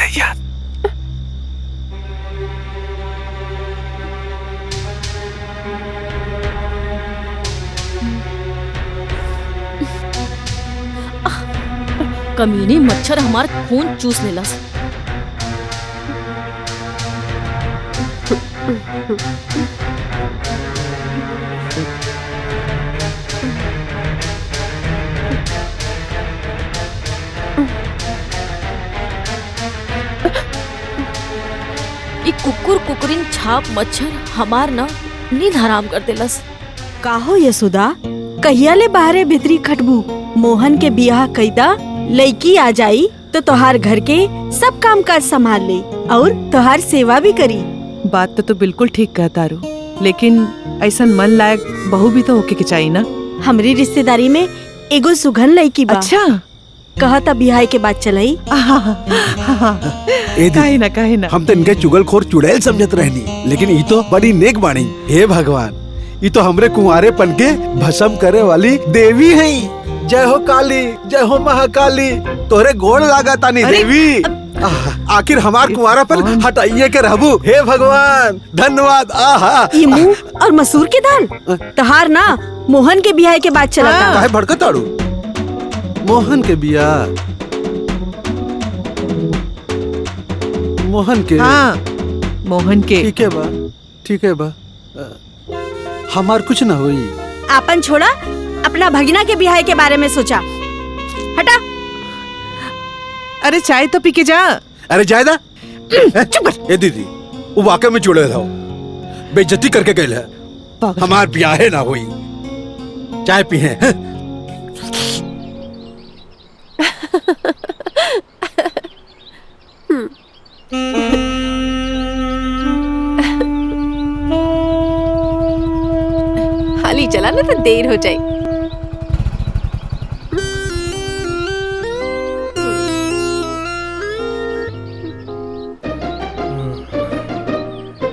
है यार। कमीने मच्छर हमार खून चूस लेलस। कुकुर कुकुरिन छाप मच्छर हमार न नींद हराम कर देलस। काहो यशोदा, कहिया ले बाहरे भीतरी खटबू? मोहन के बियाह कईदा, लड़की आ जाई तो तोहार घर के सब काम काज संभाल ले और तोहार सेवा भी करी। बात तो बिल्कुल ठीक कहता रू, लेकिन ऐसा मन लायक बहू भी तो होके के चाहिए ना। हमरी रिश्तेदारी में एगो सुघन लड़की बा। अच्छा, कहता बिहार के बाद चलाई। काहे ना हम तो इनके चुगलखोर चुड़ैल समझत रहनी, लेकिन ये तो बड़ी नेक बाणी। हे भगवान, ये तो हमरे कुंवारेपन के भस्म करे वाली देवी हैं। जय हो काली, जय हो महाकाली, तोरे गोड़ लागा तानी देवी। आखिर हमार कुंवारापन हटाइए के रहबू। हे भगवान धन्यवाद। आहा, ये मुंह और मसूर के दाल तहार ना मोहन के बियाह के बाद चला। काहे भड़कत आड़ू? मोहन के बियाह, मोहन के? हाँ, मोहन के। ठीक है बा, ठीक है बा। हमार कुछ ना हुई। आपन छोड़ा, अपना भगिना के बियाह के बारे में सोचा। हटा। अरे चाय तो पी के जा। अरे जायदा चुप। ए दीदी, वो वाकई में चुड़ैल हो, बेइज्जती करके गए है। हमार बियाह ना हुई, चाय पिए। हाली चला ना तो देर हो जाए।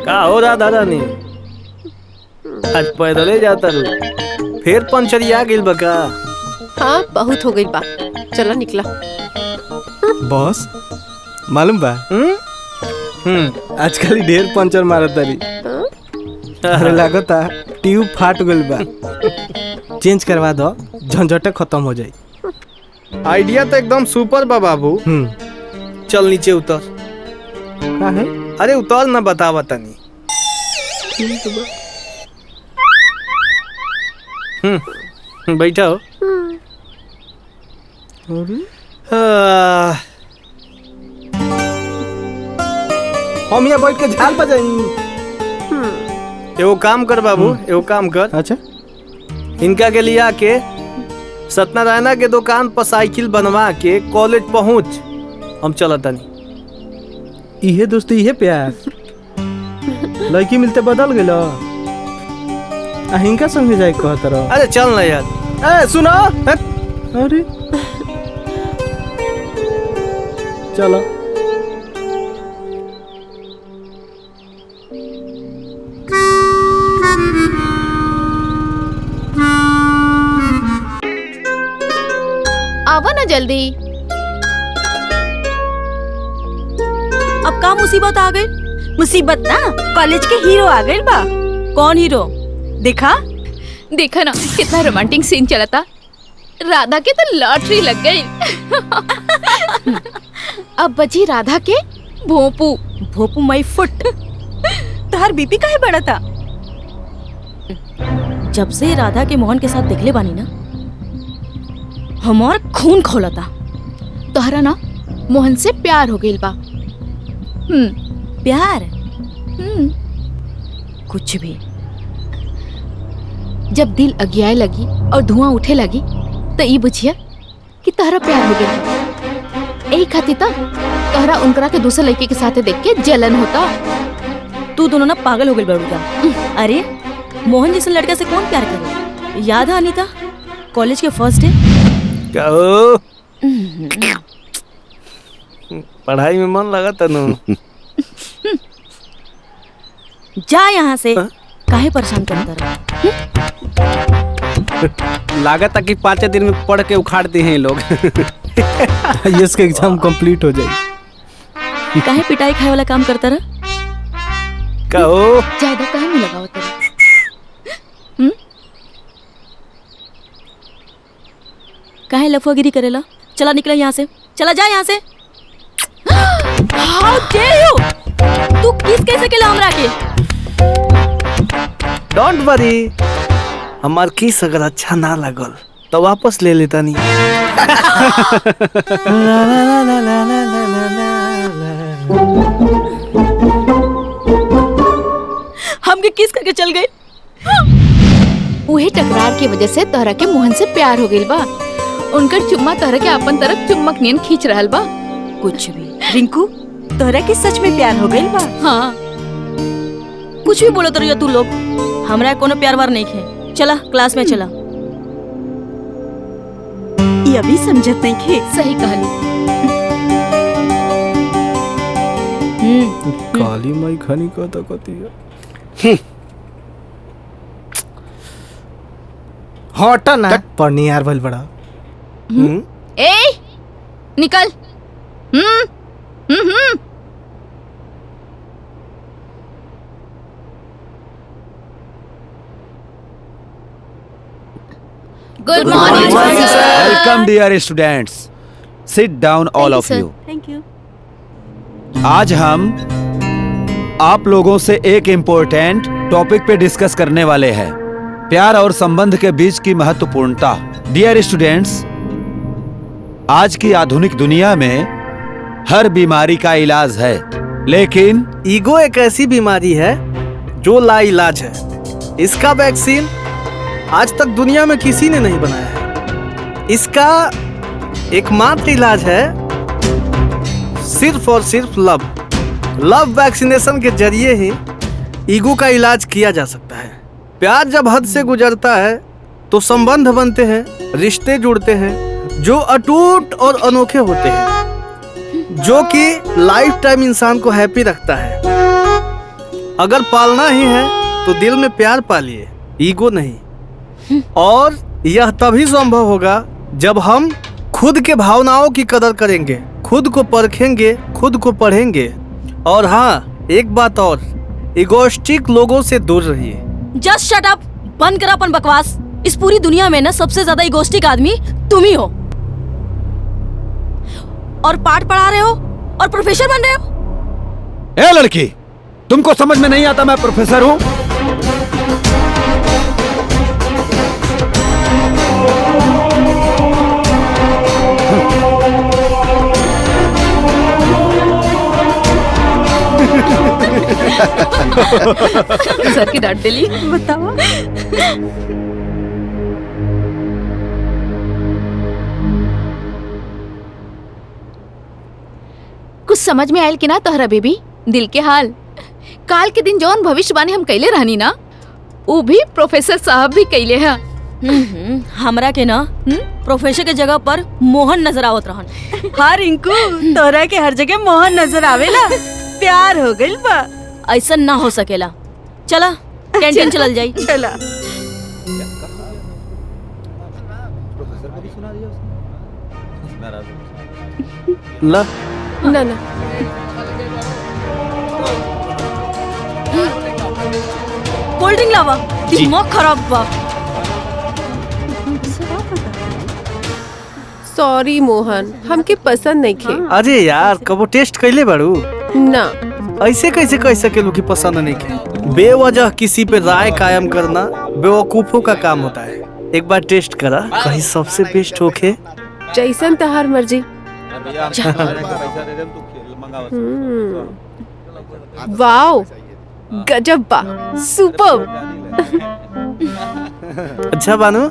का हो रहा दादा ने? आज पैदले जाता रू, फिर पंचरिया गिल बका। हाँ, बहुत हो गई बा, चला निकला। बॉस मालूम बा, आजकल ढेर पंचर मारत तारी। अरे लागता ट्यूब फाट गइल बा, चेंज करवा दो, झंझट खत्म हो जाए। आइडिया तो एकदम सुपर बा बाबू। चल नीचे उतर। का है? अरे उतर ना, बतावा तनी। बैठा हो। हम यहाँ बैठ के झाल बजाई। एगो काम कर बाबू, एगो काम कर। अच्छा, इनका के लिया के सत्यनारायण के दुकान पर साइकिल बनवा के कॉलेज पहुंच, हम चला तनी। इहे दोस्ती इहे प्यार। लड़की मिलते बदल गेलो। हिंका संगे जाए कहत रहो। अरे चल ना यार। ए सुनो। अरे चलो। आवा ना जल्दी। अब का मुसीबत आ गई? मुसीबत ना, कॉलेज के हीरो आ गए बा। कौन हीरो? देखा देखा ना कितना रोमांटिक सीन चला था। राधा के तो लॉटरी लग गई। अब बची राधा के भोंपू। भोपू माई फुट। तोहर बीपी काहे बढ़ा था? जब से राधा के मोहन के साथ देखले बानी ना, हमार खून खोला था। तोहरा ना मोहन से प्यार हो गई बा। प्यार? कुछ भी। जब दिल अगियाए लगी और धुआं उठे लगी तो ये बुझिया कि तोहरा प्यार हो गया। यही खातिर तोहरा उनकरा के दूसरे लड़के के साथ देख के जलन होता। तू दोनों ना पागल हो गई बड़ूगा। अरे मोहन जैसे लड़का से कौन प्यार करे? याद है अनीता, कॉलेज के फर्स्ट डे? क्या हो? पढ़ाई में मन लगा तनु। जा यहाँ से। काहे परेशान करता रहा? लागत कि 5 दिन में पढ़ के उखाड़ते हैं लोग। यस के एग्जाम कंप्लीट हो जाए। काहे पिटाई खाए वाला काम करता रहा? कहो ज्यादा काहे मुंह लगावत है? काहे लफुआगिरी करेला? चला निकला यहाँ से, चला जा यहाँ से। How dare you? तू किस कैसे केला हमरा के? डोंट वरी, हमार किस अगर अच्छा ना लगल तो वापस ले लेता नहीं। हमके किस करके चल गए? उहे टकरार की वजह से तोहरा के मोहन से प्यार हो गइल बा। उनकर चुम्मा तोहरा के अपन तरफ चुम्बक नियन खींच रहल बा। कुछ भी रिंकू तोहरा के सच में प्यार हो गइल बा? हाँ, कुछ भी बोलो तो रहियो तू लोग, हमरा कोनो प्यार वार नहीं है। चला क्लास में चला। ये अभी समझत नहीं खे। सही कहलू। काली माई खनी को तो कती है। हटा ना पढ़नी यार भल बड़ा। ए निकल। Good morning sir. Welcome dear students, sit down all of sir. You. Thank you. आज हम आप लोगों से एक इम्पोर्टेंट टॉपिक पे डिस्कस करने वाले हैं, प्यार और संबंध के बीच की महत्वपूर्णता। डियर स्टूडेंट्स, आज की आधुनिक दुनिया में हर बीमारी का इलाज है, लेकिन ईगो एक ऐसी बीमारी है जो लाइलाज है। इसका वैक्सीन आज तक दुनिया में किसी ने नहीं बनाया है। इसका एकमात्र इलाज है सिर्फ और सिर्फ लव। लव वैक्सीनेशन के जरिए ही ईगो का इलाज किया जा सकता है। प्यार जब हद से गुजरता है तो संबंध बनते हैं, रिश्ते जुड़ते हैं जो अटूट और अनोखे होते हैं, जो कि लाइफ टाइम इंसान को हैप्पी रखता है। अगर पालना ही है तो दिल में प्यार पालिए, ईगो नहीं। और यह तभी संभव होगा जब हम खुद के भावनाओं की कदर करेंगे, खुद को परखेंगे, खुद को पढ़ेंगे। और हाँ, एक बात और, इगोइस्टिक लोगों से दूर रहिए। जस्ट शट अप, बंद कर अपन बकवास। इस पूरी दुनिया में ना सबसे ज्यादा इगोइस्टिक आदमी तुम ही हो। और पाठ पढ़ा रहे हो और प्रोफेसर बन रहे हो। ए लड़की, तुमको समझ में नहीं आता मैं प्रोफेसर हूँ? सर की डांट दिली। बताओ। कुछ समझ में आयल कि ना तोहरा बेबी दिल के हाल? काल के दिन जौन भविष्यवाणी हम कैले रहनी ना, वो भी प्रोफेसर साहब भी कैले हैं। हमरा के ना प्रोफेसर के जगह पर मोहन नजर आवत रहन। हाँ रिंकू, तोरा के हर जगह मोहन नजर आवेला। प्यार हो गइल बा। ऐसा ना हो सकेला। चला कैंटीन चलल जाई। चला। ला ना ना, कोल्ड ड्रिंक लावा, दिमाग खराब बा। सॉरी मोहन, हमके पसंद नहीं खे। अरे यार, कबो टेस्ट कैले बारू? ना, ऐसे कैसे कह सकेलू कि पसंद नहीं के? बेवजह किसी पे राय कायम करना बेवकूफों का काम होता है। एक बार टेस्ट करा, कहीं सबसे बेस्ट होके। जैसन तहार मर्जी। वाओ, गजब बा, सुपर। अच्छा बानू,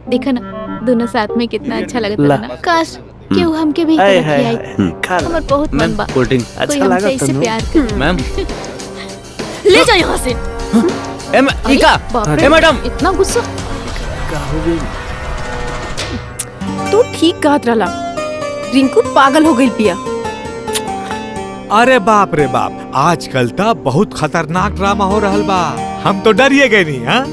देखा ना दोनों साथ में कितना अच्छा लगता ला। है ना। काश केहू हमके भी हाय खिलाई। हाय खा ला। हमर बहुत मन बा कोल्ड ड्रिंक कोई अच्छा हमसे लगा इससे तनु? प्यार करे। मैम। ले जा यहाँ से। बाप रे, मैडम। इतना गुस्सा। तू ठीक कहत रहला, रिंकू पागल हो गई पिया। अरे बाप रे बाप, आजकल तो बहुत खतरनाक ड्रामा हो रहल बा। हम तो डरिए गए नहीं। हाँ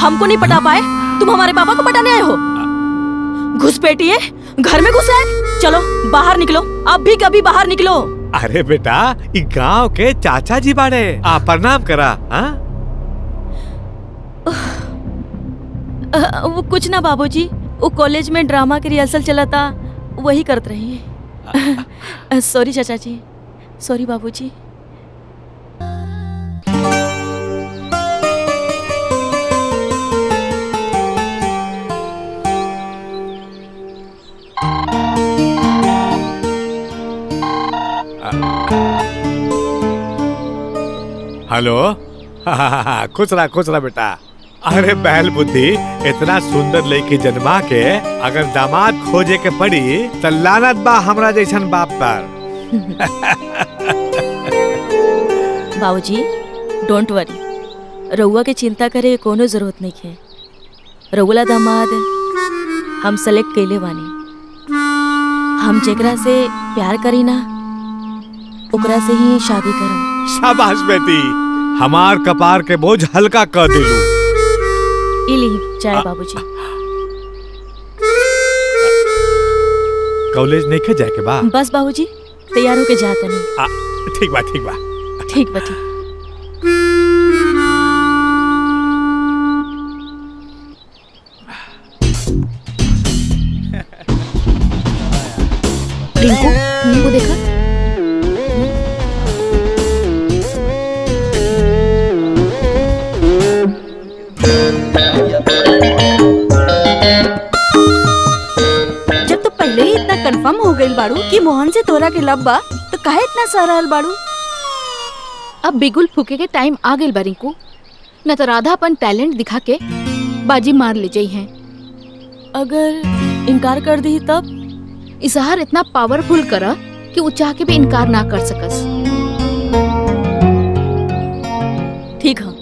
हमको नहीं पटा पाए, तुम हमारे पापा को पटाने आए हो। घुसपैठिए, घर में घुस आए। चलो बाहर निकलो, अब भी कभी बाहर निकलो। अरे बेटा, ई गांव के चाचा जी बाड़े, आ प्रणाम करा। हाँ? वो कुछ ना बाबूजी, वो कॉलेज में ड्रामा की रिहर्सल चला था, वही करते रही। सॉरी चाचा जी, सॉरी बाबूजी। हेलो। खुश रहा बेटा। अरे बैल बुद्धि, इतना सुंदर लड़की जन्मा के अगर दामाद खोजे के पड़ी तो लानत बा हमरा जैसन बाप पर। बाबूजी डोंट वरी, रउआ के चिंता करे कोनो जरूरत नहीं है। रउला दामाद हम सेलेक्ट कैले बानी। हम जेकरा से प्यार करी ना, ओकरा से ही शादी करम। शाबाश बेटी, हमार कपार के बोझ हल्का कर दिलू। इली चाय बाबूजी। कॉलेज नहीं के जाए के बा? बस बाबूजी तैयार होके जाता नहीं। ठीक बा ठीक बा ठीक बा ठीक। रिंकू वो देखा, जब तो पहले ही इतना कंफर्म हो गई बाड़ू कि मोहन से तोरा के लब बा, तो काहे इतना सरल बाड़ू? अब बिगुल फूके के टाइम आ गइल बा रिंकू, न तो राधा अपन टैलेंट दिखा के बाजी मार ले जाई हैं। अगर इनकार कर दी तब? इजहार इतना पावरफुल करा कि वो चाह के भी इनकार ना कर सकस। ठीक है,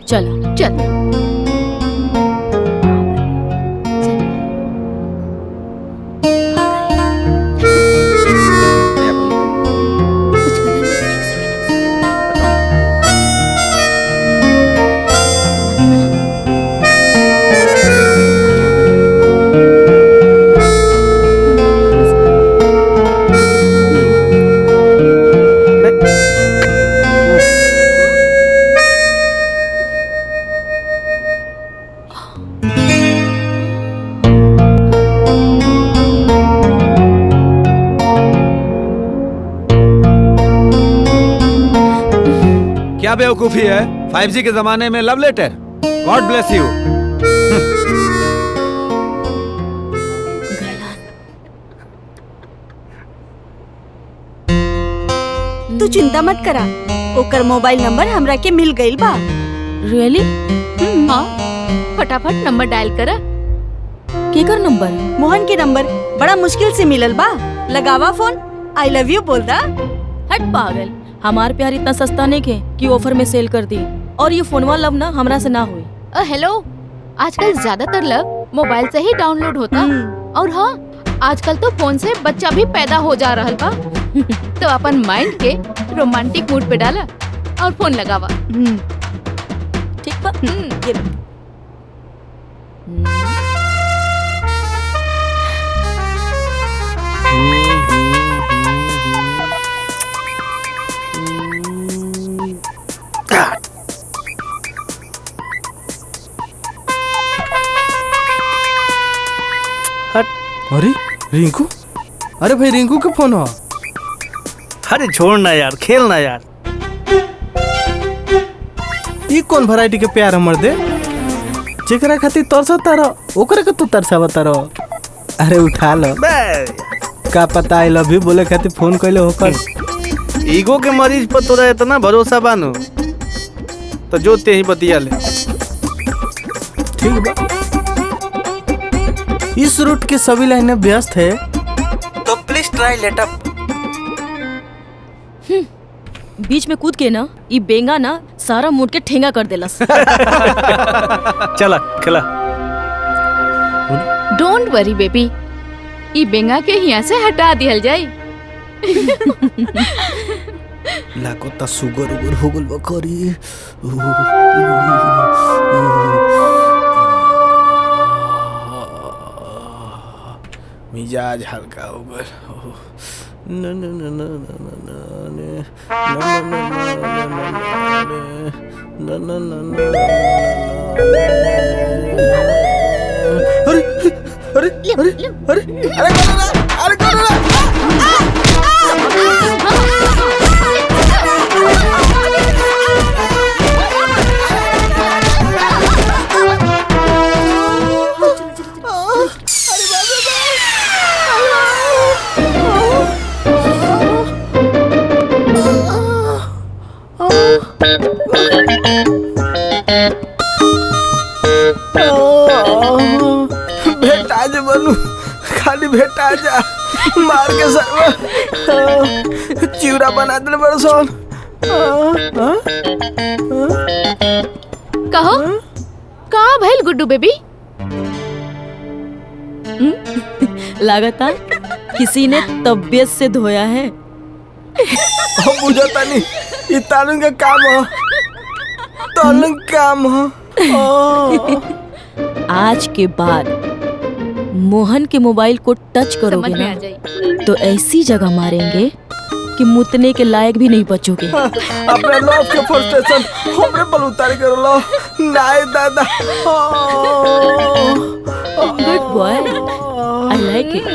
चल चल। क्या बेवकूफी है 5G के जमाने में love letter. God bless you. तू चिंता मत करा, ओकर मोबाइल नंबर हमरा के मिल गइल बा। रियली? हाँ, फटाफट नंबर डायल करा। केकर नंबर? मोहन के नंबर बड़ा मुश्किल से मिलल बा। लगावा फोन, आई लव यू बोल दा। हट पागल, हमार प्यार इतना सस्ता नहीं है कि ऑफर में सेल कर दी। और ये फोनवा लव ना हमरा से ना हुई। हेलो, आजकल ज्यादातर लव मोबाइल से ही डाउनलोड होता। और हाँ, आजकल तो फोन से बच्चा भी पैदा हो जा रहा बा। तो अपन माइंड के रोमांटिक मूड पे डाला और फोन लगावा। ठीक बा? ये लो। अरे रिंकू, अरे भाई रिंकू के फोन हो। अरे छोड़ ना यार, खेल ना यार। ये कौन वैरायटी के प्यार हमर दे? जेकरा खातिर तरसता रहो ओकरे के तू तरसावता रहो। अरे उठा लो, का पता आई लव यू बोले खातिर फोन कैले होकर। ईगो के मरीज पर तोरा इतना भरोसा बानो तो जो ते ही बतिया ले। ठीक बा, इस रूट की सभी लाइनें व्यस्त है तो प्लीज ट्राई लेटर। बीच में कूद के ना ये बेंगा ना सारा मूड के ठेंगा कर देलस। चला खिला। डोंट वरी बेबी, ई बेंगा के यहाँ से हटा दिया जाए। लागो ता सुगर उगर हो गल बकरी। मिजाज हल्का हो गया। न न न न न न न न अरे अरे अरे अरे अरे भेटा जा बनू, खाली भेटा जा, मार के सब चिवड़ा बना दे बरसों। कहो कहाँ भइल गुड्डू बेबी? लागता किसी ने तबीयत से धोया है। हम बुझता नहीं, ये तालुन का काम हो, तालुन काम हो। आज के बाद मोहन के मोबाइल को टच करोगे समझ में आ ना जाई। तो ऐसी जगह मारेंगे कि मुतने के लायक भी नहीं बचोगे। अपने लव के फ्रस्ट्रेशन हमरे पर उतार कर लो, नाय दादा। Good boy, I like it.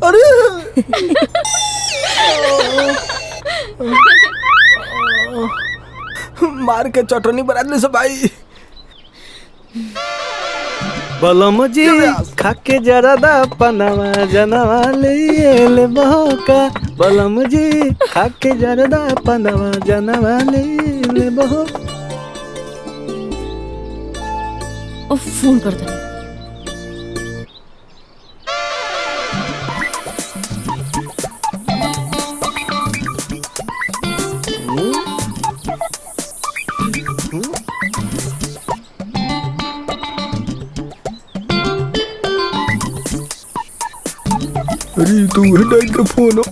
अरे मार के चटनी बना दे सब भाई। बलम जी खाके जरा दा पनावा जनवा ले बहोका। बलम जी खाके जरा दा पनावा जनवा ले बहो। फोन कर दे। अरे तू हटाई का फोन हो।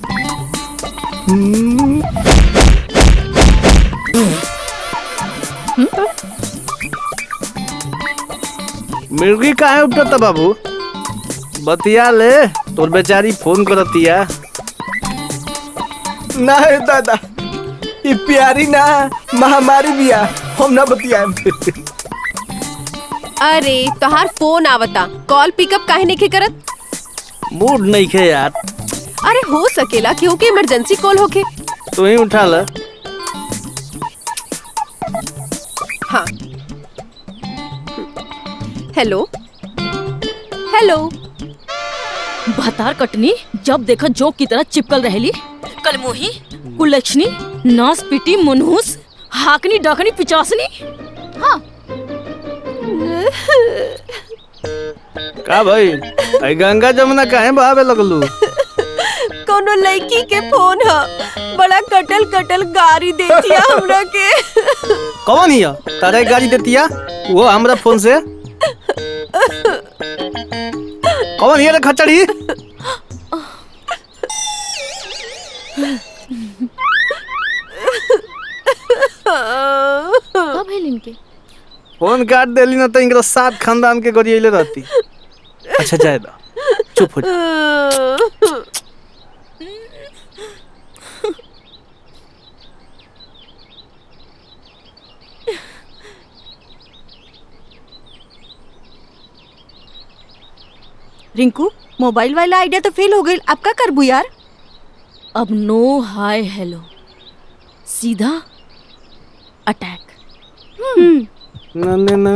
मिर्गी काहे उठता बाबू? बतिया ले, तोर बेचारी फोन करतिया। ना है दादा, ये प्यारी ना महामारी बिया, हम ना बतिया। अरे तोहार फोन आवता, कॉल पिकअप काहे नहीं करत? मूड नहीं खे यार। अरे हो सकेला क्योंकि इमरजेंसी कॉल होके। तू ही उठा ले। हाँ हेलो हेलो। भतार कटनी जब देखा जोक की तरह चिपकल रहेली। कल मोही कुलक्षणी नास पिटी मुनहुस हाकनी डकनी पिचासनी। हाँ का भाई, आई गंगा जमुना काहे बहावे लगलू? कोनो लड़की के फोन है, बड़ा कटल कटल गाड़ी देतिया हमरा के। कौन हिया तारे गाड़ी देतिया? वो हमरा फोन से कौन हिया रे खचड़ी? कब है इनके? फोन काट देली ना तो इनका 7 खानदान के गरियले रहती। अच्छा जाए दा, चुप हो जा। रिंकू, मोबाइल वाला आइडिया तो फेल हो गई, अब क्या करबू यार? अब नो हाय हेलो, सीधा अटैक। ना ना ना।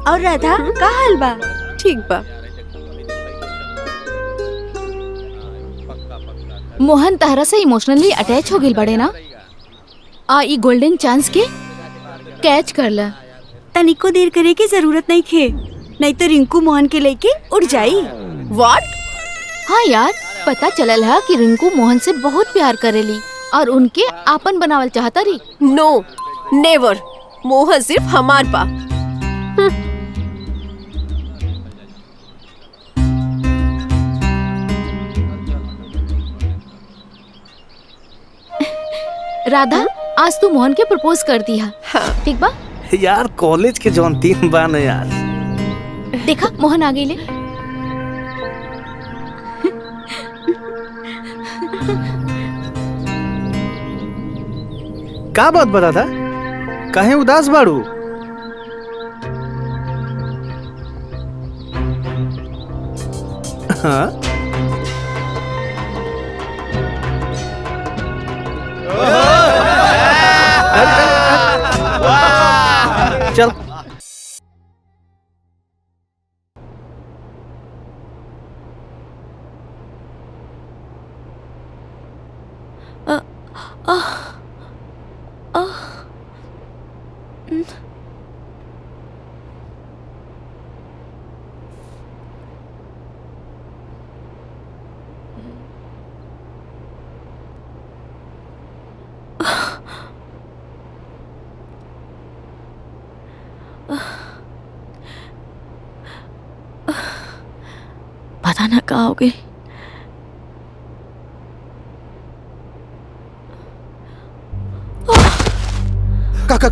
और राधा का हाल बा? ठीक बा। मोहन तहरा से इमोशनली अटैच हो गई बड़े ना। ई गोल्डन चांस के कैच कर ला। तनिको देर करे की जरूरत नहीं खे, नहीं तो रिंकू मोहन के लेके उड़ जाई। व्हाट? हाँ यार, पता चलल है कि रिंकू मोहन से बहुत प्यार करेली और उनके आपन बनावल चाहता रही। नो नेवर। मोहन सिर्फ हमार बा। राधा, आज तू मोहन के प्रपोज कर दिया। हाँ। ठीक बा? यार कॉलेज के जौन 3 बा न यार। देखा मोहन आ गई ले। का बात बता था? काहे उदास बाड़ू? हाँ? चल पता ना कहाँ हो गई।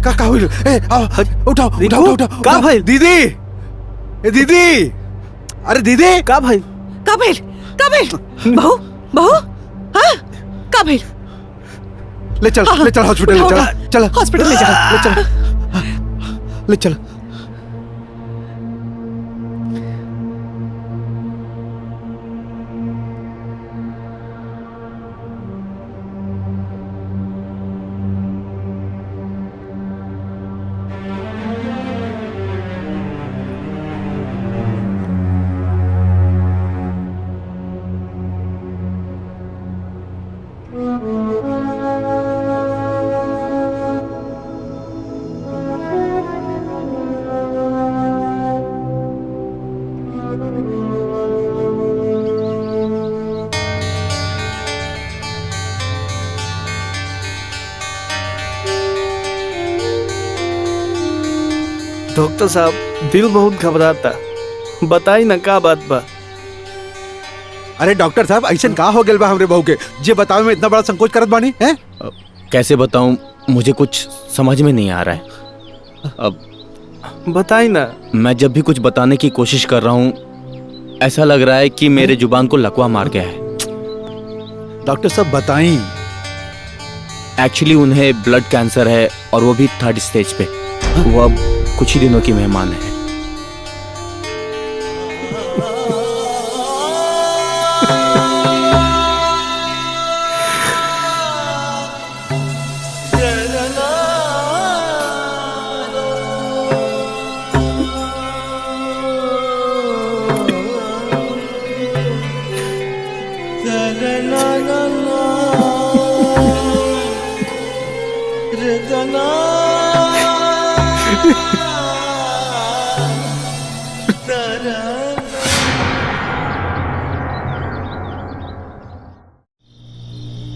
का हुई? ए आओ, उठाओ उठाओ उठाओ। का भाई? दीदी, ए दीदी, अरे दीदी। का भाई? कबिल बहू बहू, हाँ कबिल ले चल हॉस्पिटल ले चल, चल हॉस्पिटल ले जा। ले चल। डॉक्टर साहब, दिल बहुत घबराता, बताई ना का बात बा? अरे डॉक्टर साहब, ऐसन का हो गेल बा हमरे बहू के जे बतावे में इतना बड़ा संकोच करत बानी हैं? कैसे बताऊं, मुझे कुछ समझ में नहीं आ रहा है। अब बताई ना। मैं जब भी कुछ बताने की कोशिश कर रहा हूं, ऐसा लग रहा है कि मेरे जुबान को लकवा मार गया है। डॉक्टर साहब बताई। एक्चुअली उन्हें ब्लड कैंसर है और वो भी 3rd स्टेज पे। वो अब कुछ ही दिनों की मेहमान है।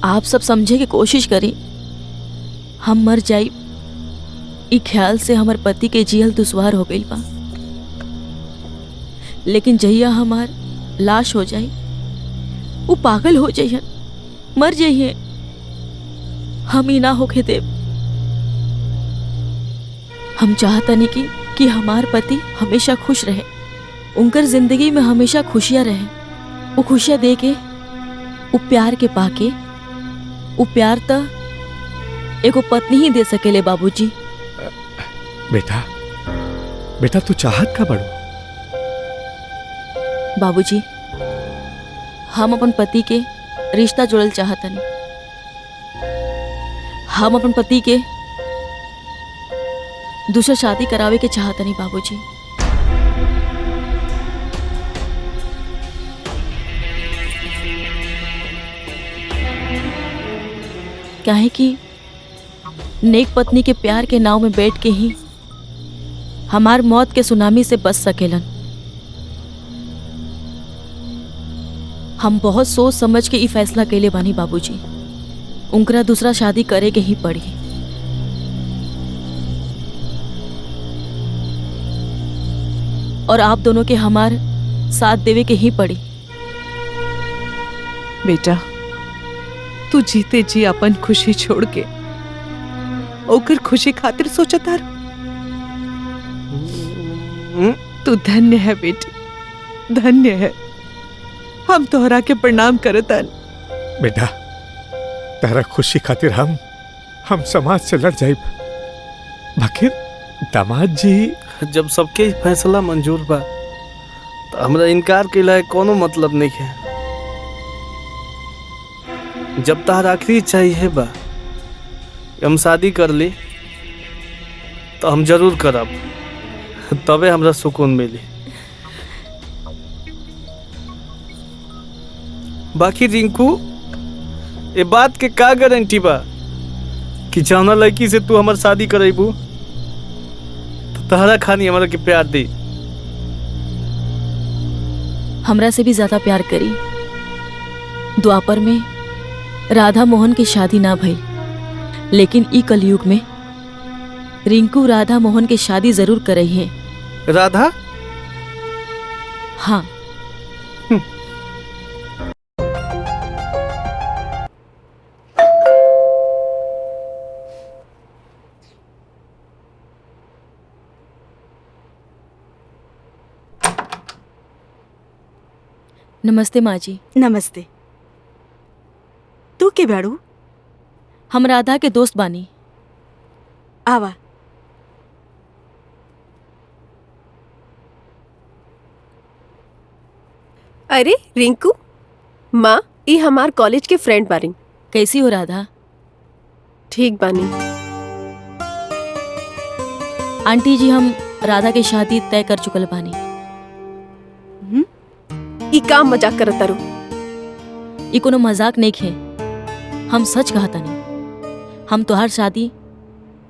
आप सब समझे की कोशिश करी। हम मर जाई ई ख्याल से हमार पति के जियल दुश्वार हो गई बा, लेकिन जहिया हमार लाश हो जाई वो पागल हो जाइए, मर जाइए। हम ही ना होके देव। हम चाहतनी कि हमार पति हमेशा खुश रहे, उनकर जिंदगी में हमेशा खुशियां रहे। वो खुशियां दे के, वो प्यार के पाके, वो प्यार त एगो पत्नी ही दे सकेले बाबूजी। बेटा तू चाहत का बड़ो? बाबूजी, हम अपन पति के रिश्ता जोड़ल चाहतनी। हम अपन पति के दूसरा शादी करावे के चाहतनी बाबूजी। काहे कि नेक पत्नी के प्यार के नाव में बैठ के ही हमार मौत के सुनामी से बच सकेलन। हम बहुत सोच समझ के ई फैसला कैले बानी बाबूजी, उनकरा दूसरा शादी करे के ही पड़ी। और आप दोनों के हमार साथ देवे के ही पड़ी। बेटा, तू जीते जी अपन खुशी छोड़ के ओकर खुशी खातिर सोचता रह। तू धन्य है बेटी, धन्य है। हम तोहरा के प्रणाम करतन। बेटा, तारा खुशी खातिर हम समाज से लड़ जाइब, बाकी दामाद जी जब सबके फैसला मंजूर बा तो हमरा इनकार के लायक कोनो मतलब नहीं है। जब तहार आखिरी इच्छा है बा कि हम शादी कर ली तो हम जरूर करब, तबे हमरा सुकून मिली। बाकी रिंकू, ये बात के का गारंटी बा कि जौना लड़की से तू हमार शादी करेबू तो तहरा खानी हमरा के प्यार दी। हमरा से भी ज्यादा प्यार करी। द्वापर में राधा मोहन की शादी ना भई, लेकिन ई कलयुग में रिंकू राधा मोहन की शादी जरूर कर रही है। राधा? हाँ। नमस्ते माँ जी। नमस्ते। तू के बाड़ू? हम राधा के दोस्त बानी। आवा। अरे रिंकू, माँ ई हमार कॉलेज के फ्रेंड बारी। कैसी हो राधा? ठीक बानी। आंटी जी, हम राधा की शादी तय कर चुकल बानी। ई काम मजाक करत तारू? ई कोनो मजाक नहीं खे, हम सच कहा तानी। हम तोहार शादी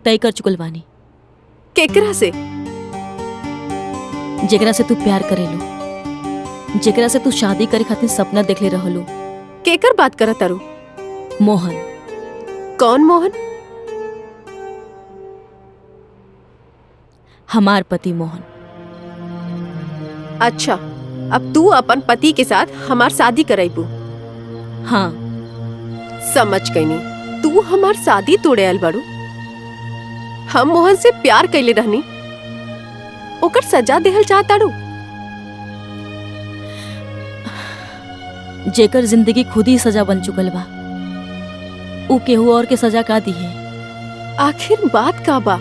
तय कर चुकल बानी। केकरा से? जेकरा से तू प्यार करेलो, जेकरा से तू शादी करे खातिर सपना देखले रहलो। केकर बात करत तारू? मोहन। कौन मोहन? हमार पति मोहन। अच्छा, अब तू अपन पति के साथ हमार शादी कराइबू? हाँ। समझ गईनी, तू हमार शादी तोड़े आयल बाड़ू। हम मोहन से प्यार कैले रहनी, ओकर सजा देहल चाहताड़ू? जेकर जिंदगी खुद ही सजा बन चुकल बा, ऊ केहू और के सजा का दी है? आखिर बात का बा?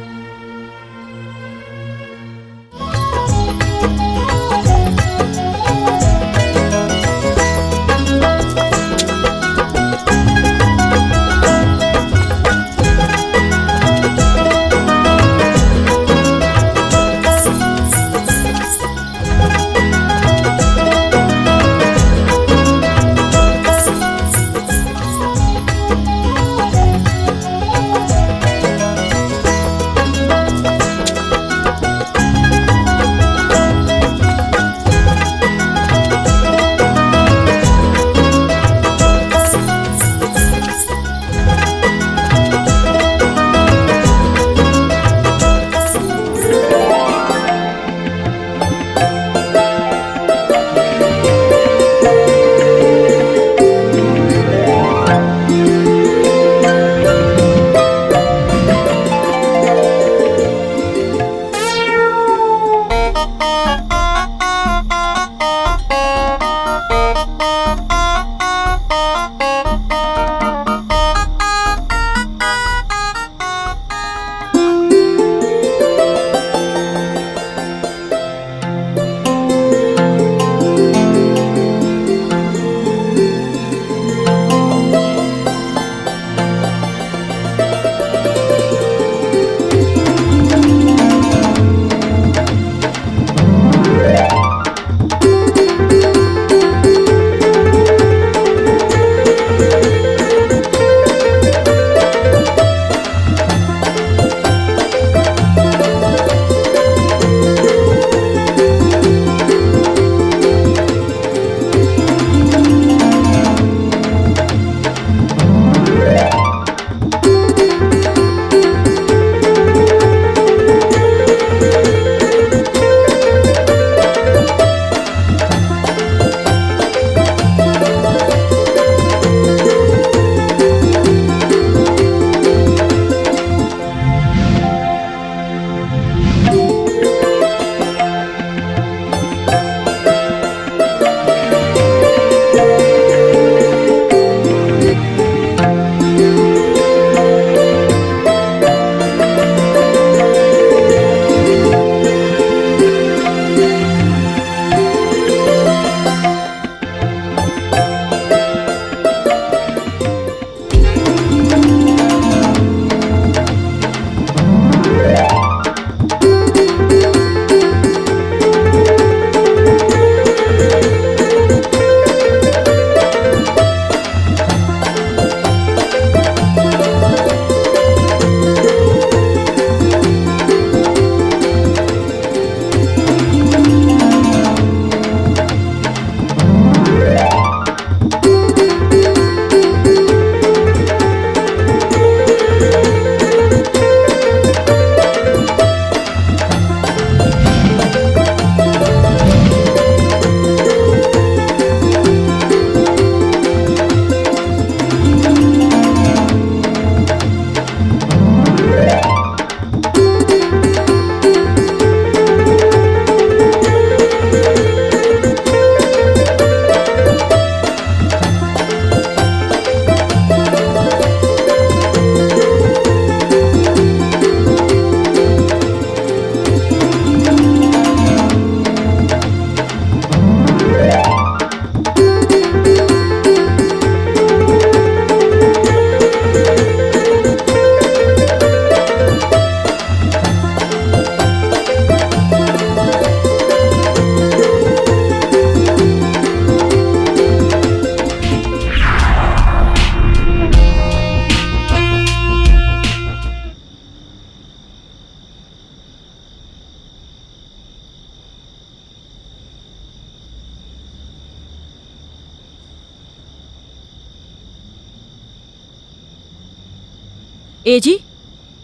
ए जी,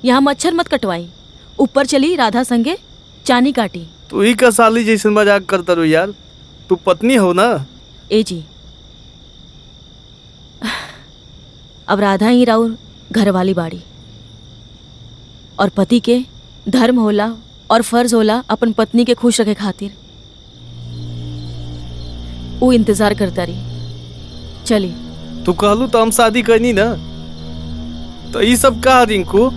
यहाँ मच्छर मत कटवाई। ऊपर चली राधा संगे चानी काटी। तू ही का साली जैसे मजाक करता रो यार। तू पत्नी हो ना। ए जी, अब राधा ही राउर घर वाली बाड़ी, और पति के धर्म होला और फर्ज होला अपन पत्नी के खुश रखे खातिर। वो इंतजार करता रही। चली। तू कहलू तो हम शादी करनी ना, तो ये सब कहा रिंकू?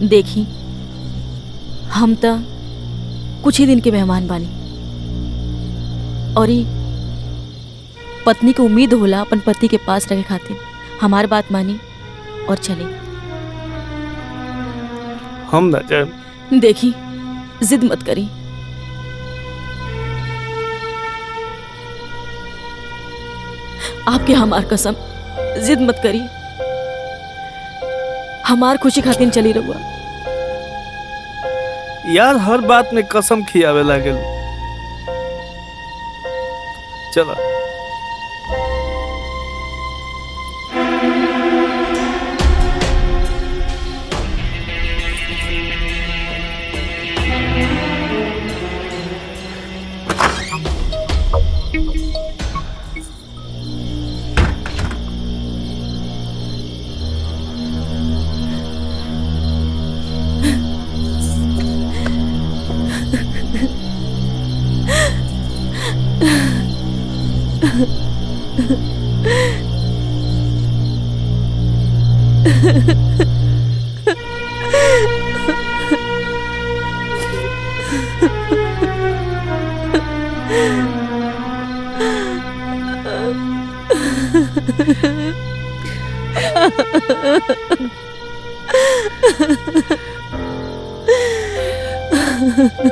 देखी, हम तो कुछ ही दिन के मेहमान बानी, और ये पत्नी को उम्मीद होला अपन पति के पास रखे खातिर। हमार बात मानी और चले। हम ना जाए। देखी, जिद मत करी। आपके हमार कसम, जिद मत करी। हमार खुशी खातिर चली रहुआ। यार हर बात में कसम खियावे लागल। चला।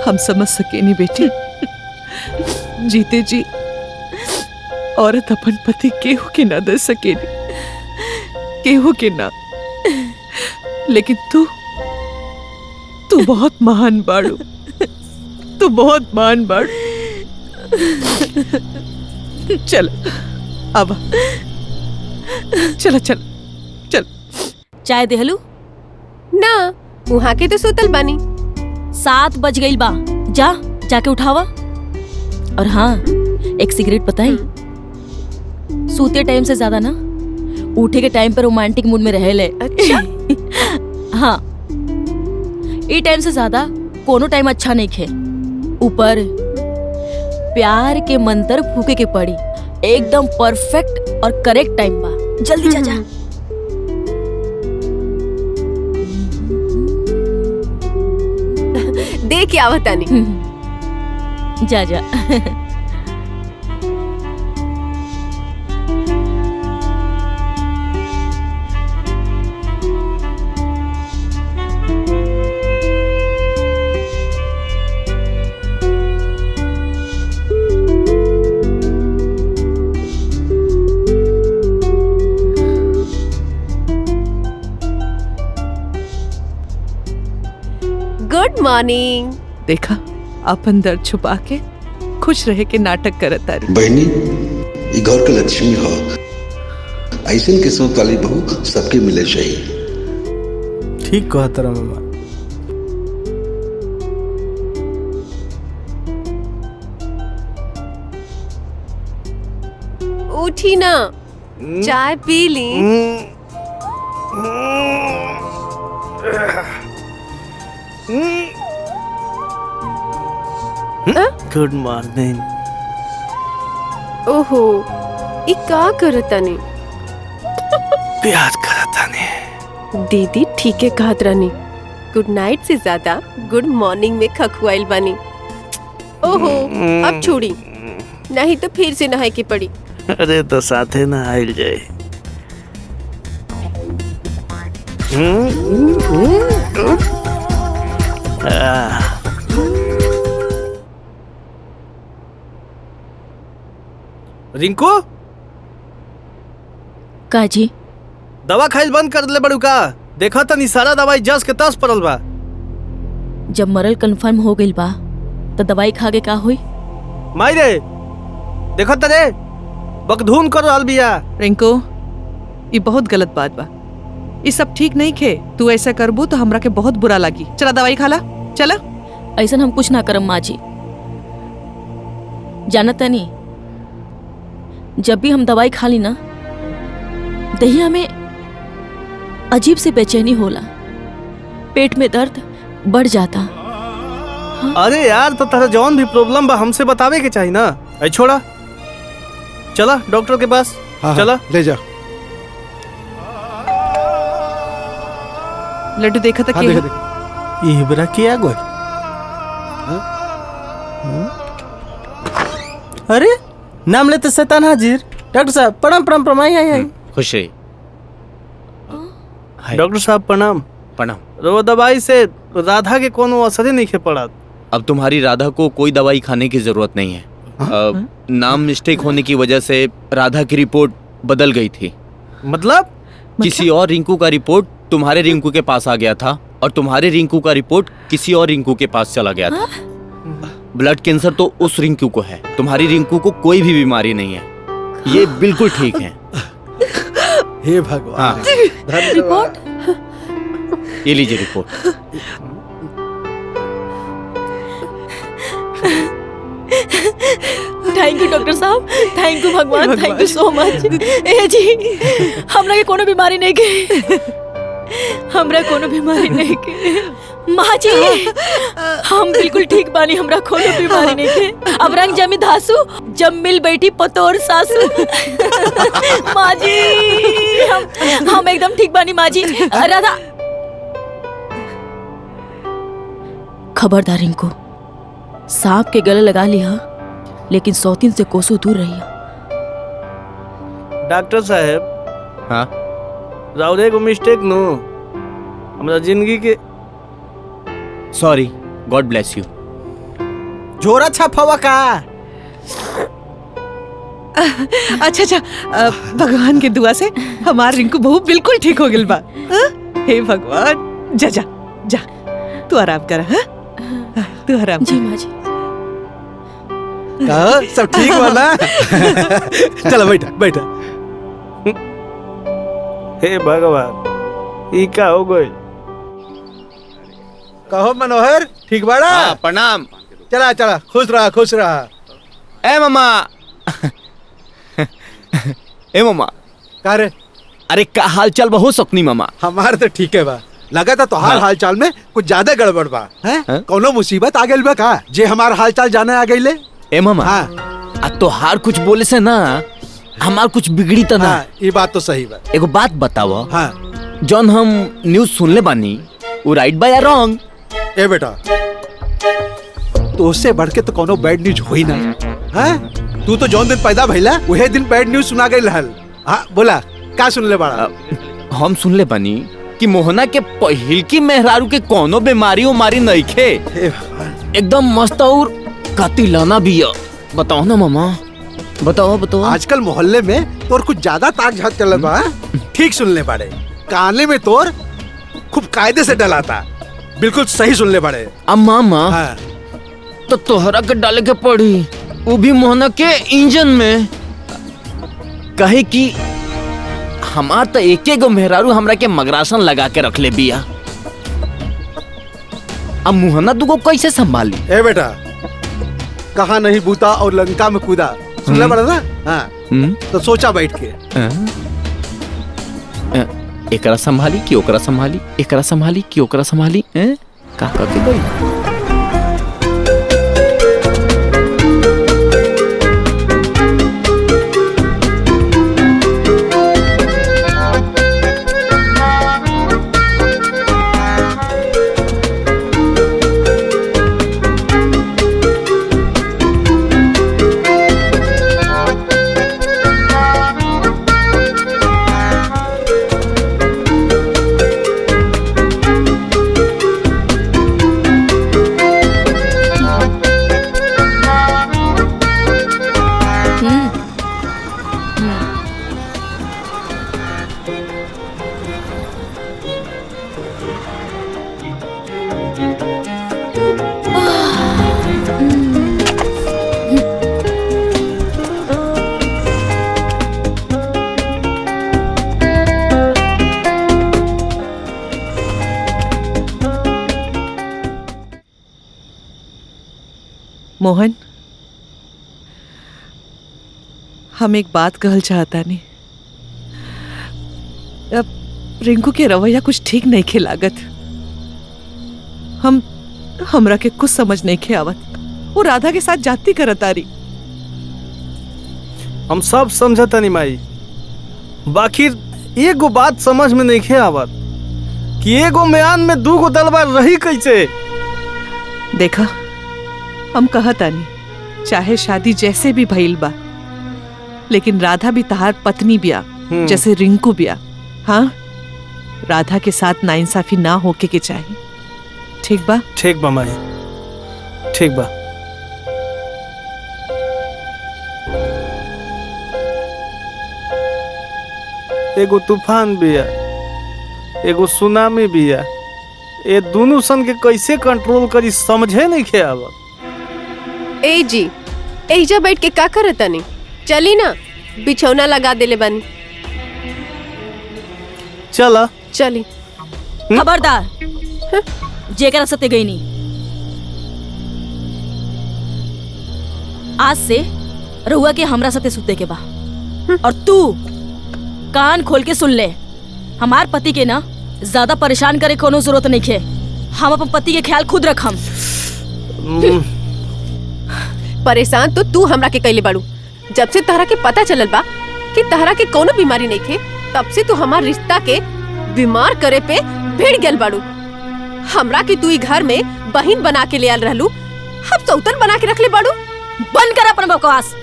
हम समझ सके नहीं बेटी। जीते जी औरत अपन पति केहू के ना दे सके, केहू के ना। लेकिन तू बहुत महान बाड़ू, तू बहुत महान बाड़ू। चल अब चल चल चल। चाय देहलू ना, वहाँ के तो सुतल बानी। 7 बज गई बा। जा जाके उठावा। और हाँ, एक सिगरेट बताई, सूते टाइम से ज्यादा ना उठे के टाइम पर रोमांटिक मूड में रहे ले। अच्छा। हाँ, ये टाइम से ज्यादा कोनो टाइम अच्छा नहीं खे। ऊपर प्यार के मंत्र फूके के पड़ी। एकदम परफेक्ट और करेक्ट टाइम बा। जल्दी जा जा। देख क्या बतानी। जा जा। Good morning. देखा, अपन दर्द छुपा के खुश रहे के नाटक करत तारी। बहनी, ई घर के लक्ष्मी हो। ऐसन किस्मत वाली बहू सबके मिले चाहिए। ठीक कहा तारा मामा। उठी ना, चाय पी ली। Good morning. ओहो, ई का करतानी? प्यार करतानी। दीदी ठीक है कहत रानी। गुड नाइट से ज्यादा गुड मॉर्निंग में खखुआइल बानी। ओहो, अब छोड़ी, नहीं तो फिर से नहाए की पड़ी। अरे तो साथे ना आइल जाए। रिंकू, काजी दवा खाइल बंद कर ले बड़ू का? देखा तनी सारा दवाई जस के तस पड़ल बा। जब मरल कंफर्म हो गई बा तो दवाई खा के का हुई? माई रे, देखा तरे बकधून कर रहल बिया। रिंकू, ये बहुत गलत बात बा। ये सब ठीक नहीं खे। तू ऐसा करबू तो हमरा के बहुत बुरा लगी। चला दवाई खाला, चला। ऐसा हम कुछ ना करम माँ जी। जानता नहीं, जब भी हम दवाई खा ली ना, दहिया में अजीब से बेचैनी होला, पेट में दर्द बढ़ जाता। अरे यार, तो तेरा जौन भी प्रॉब्लम बा हमसे बतावे के चाहिए ना। ऐ छोड़ा, चला डॉक्टर के पास। हाँ, चला ले जा। लड्डू देखा था हाँ, क्या? देखा। ये बरा किया गोल। अरे नाम लेते शैतान हाजिर। डॉक्टर साहब प्रणाम प्रणाम प्रणाम। आई खुश रही। डॉक्टर साहब प्रणाम। प्रणाम। रो दवाई से राधा के कोनो असर ही नहीं खे पड़ा। अब तुम्हारी राधा को कोई दवाई खाने की जरूरत नहीं है। नाम मिस्टेक होने की वजह से राधा की रिपोर्ट बदल गई थी। मतलब किसी और रिंकू का रिपोर्ट तुम्हारे रिंकू के पास आ गया था और तुम्हारे रिंकू का रिपोर्ट किसी और रिंकू के पास चला गया था। ब्लड कैंसर तो उस रिंकू को है, तुम्हारी रिंकू को कोई भी बीमारी नहीं है। ये बिल्कुल ठीक है। हे भगवान। हाँ। रिपोर्ट? ये लीजिए रिपोर्ट। थैंक यू डॉक्टर साहब, थैंक यू भगवान, थैंक यू सो मच। ए जी, हमरा के कोनो बीमारी नहीं के, हमरा कोनो बीमारी नहीं के। माँ जी, हम बिल्कुल ठीक बानी, हमरा कोनो बीमारी नहीं के। अब रंग जमी धासु, जब मिल बैठी पतोर सासू। माँ जी, हम एकदम ठीक बानी माँ जी। राधा, खबरदार रिंकू, सांप के गले लगा लिया, लेकिन सौतीन से कोसों दूर रही। डॉक्टर साहब। हाँ। राउरे को मिस्टेक नो, हमरा जिंदगी के। Sorry, God bless you. जोरा छापवा का। अच्छा, भगवान के दुआ से हमार रिंकू बहू बिल्कुल ठीक हो गइल बा। हे भगवान, जा जा जा, तू आराम कर। हाँ, तू आराम। जी माँ जी। कहा सब ठीक वाला। चलो बैठा बैठा। हे भगवान, ई का हो गई? कहो मनोहर, ठीक बाड़ा? प्रणाम। चला चला, खुश रहा खुश रहा। ए मामा। ए मामा। का रे? अरे का हाल चाल बहुत सपनी मामा। हमार तो ठीक है बा। लगा था तोहार हाल चाल में कुछ ज्यादा गड़बड़ बा। हैं? कोनो मुसीबत आ गइल बा का जे हमार हाल चाल जाने आ गइले? ए मामा। हाँ। आ तोहार कुछ बोले से ना हमार कुछ बिगड़ी त ना। हाँ, ये बात तो सही बा। एगो बात बताओ। हाँ। जौन हम न्यूज सुनले बानी, वो राइट बा या रॉन्ग? ए बेटा, तो उससे बढ़ के तो कोनो बैड न्यूज होई ना। हैं? तू तो जौन दिन पैदा भइला वही दिन बैड न्यूज सुना गइल रहल। हाँ बोला, का सुनले बाड़ा? हम सुनले बानी कि मोहना के पहिल की मेहरारू के कोनो बीमारी उमारी नहीं खे, एकदम मस्त और कातिलाना भी है। बताओ ना मामा, बताओ बताओ। आजकल मोहल्ले में तोर कुछ ज्यादा ताक झाक चल बा। ठीक सुनले बाड़े, काने में तोर खूब कायदे से डलाता। बिल्कुल सही सुनले बाड़े। अब मामा। हाँ। तो तोहरा के डाले के पड़ी, वो भी मोहना के इंजन में। कहे कि हमार तो एक गो मेहरारू हमरा के मगरासन लगा के रख ले बिया। अब मोहना तुको कैसे संभाली? ए बेटा, कहा नहीं बूता और लंका में कूदा, सुनले बाड़ा ना? हाँ। तो सोचा बैठ के। एकरा संभाली कि ओकरा संभाली, एकरा संभाली कि ओकरा संभाली, का के गई? मोहन, हम एक बात कहल चाहता नहीं। अब रिंकू के रवैया कुछ ठीक नहीं खे लागत। हमरा के कुछ समझ नहीं खे आवत। वो राधा के साथ जाती करत आ रही। हम सब समझता नहीं माई, बाकी एगो बात समझ में नहीं खे आवत कि एगो म्यान में दूगो दलवा रही कैसे। देखा, हम कहता नहीं, चाहे शादी जैसे भी भइल बा, लेकिन राधा भी तहार पत्नी बिया जैसे रिंकू बिया। हाँ, राधा के साथ नाइंसाफी ना होके के चाहिए। ठीक बा? ठीक बा माई, ठीक बा। एगो तूफान बिया, एगो सुनामी बिया। ये दोनों सन के कैसे कंट्रोल करी समझे नहीं खे आवत। ए जी, एजा बैठ के का करत तनी? चली ना, बिछौना लगा देले बानी। चला चली। खबरदार, जेकरा सते गई नहीं। आज से रहुआ के हमरा सते सुते के बा। और तू कान खोल के सुन ले, हमार पति के ना ज्यादा परेशान करे कोनो जरूरत नहीं है। हम अपन पति के ख्याल खुद रखम। परेशान तो तू हमरा के कैले बाड़ू। जब से तहरा के पता चलल बा कि तहरा के कोनो बीमारी नहीं थे, तब से तू हमार रिश्ता के बीमार करे पे भिड़ गेल बाड़ू। हमरा के तू घर में बहिन बना के ले आल रहलू, हम सौतन बना के रख ले बाड़ू। बंद कर अपन बकवास।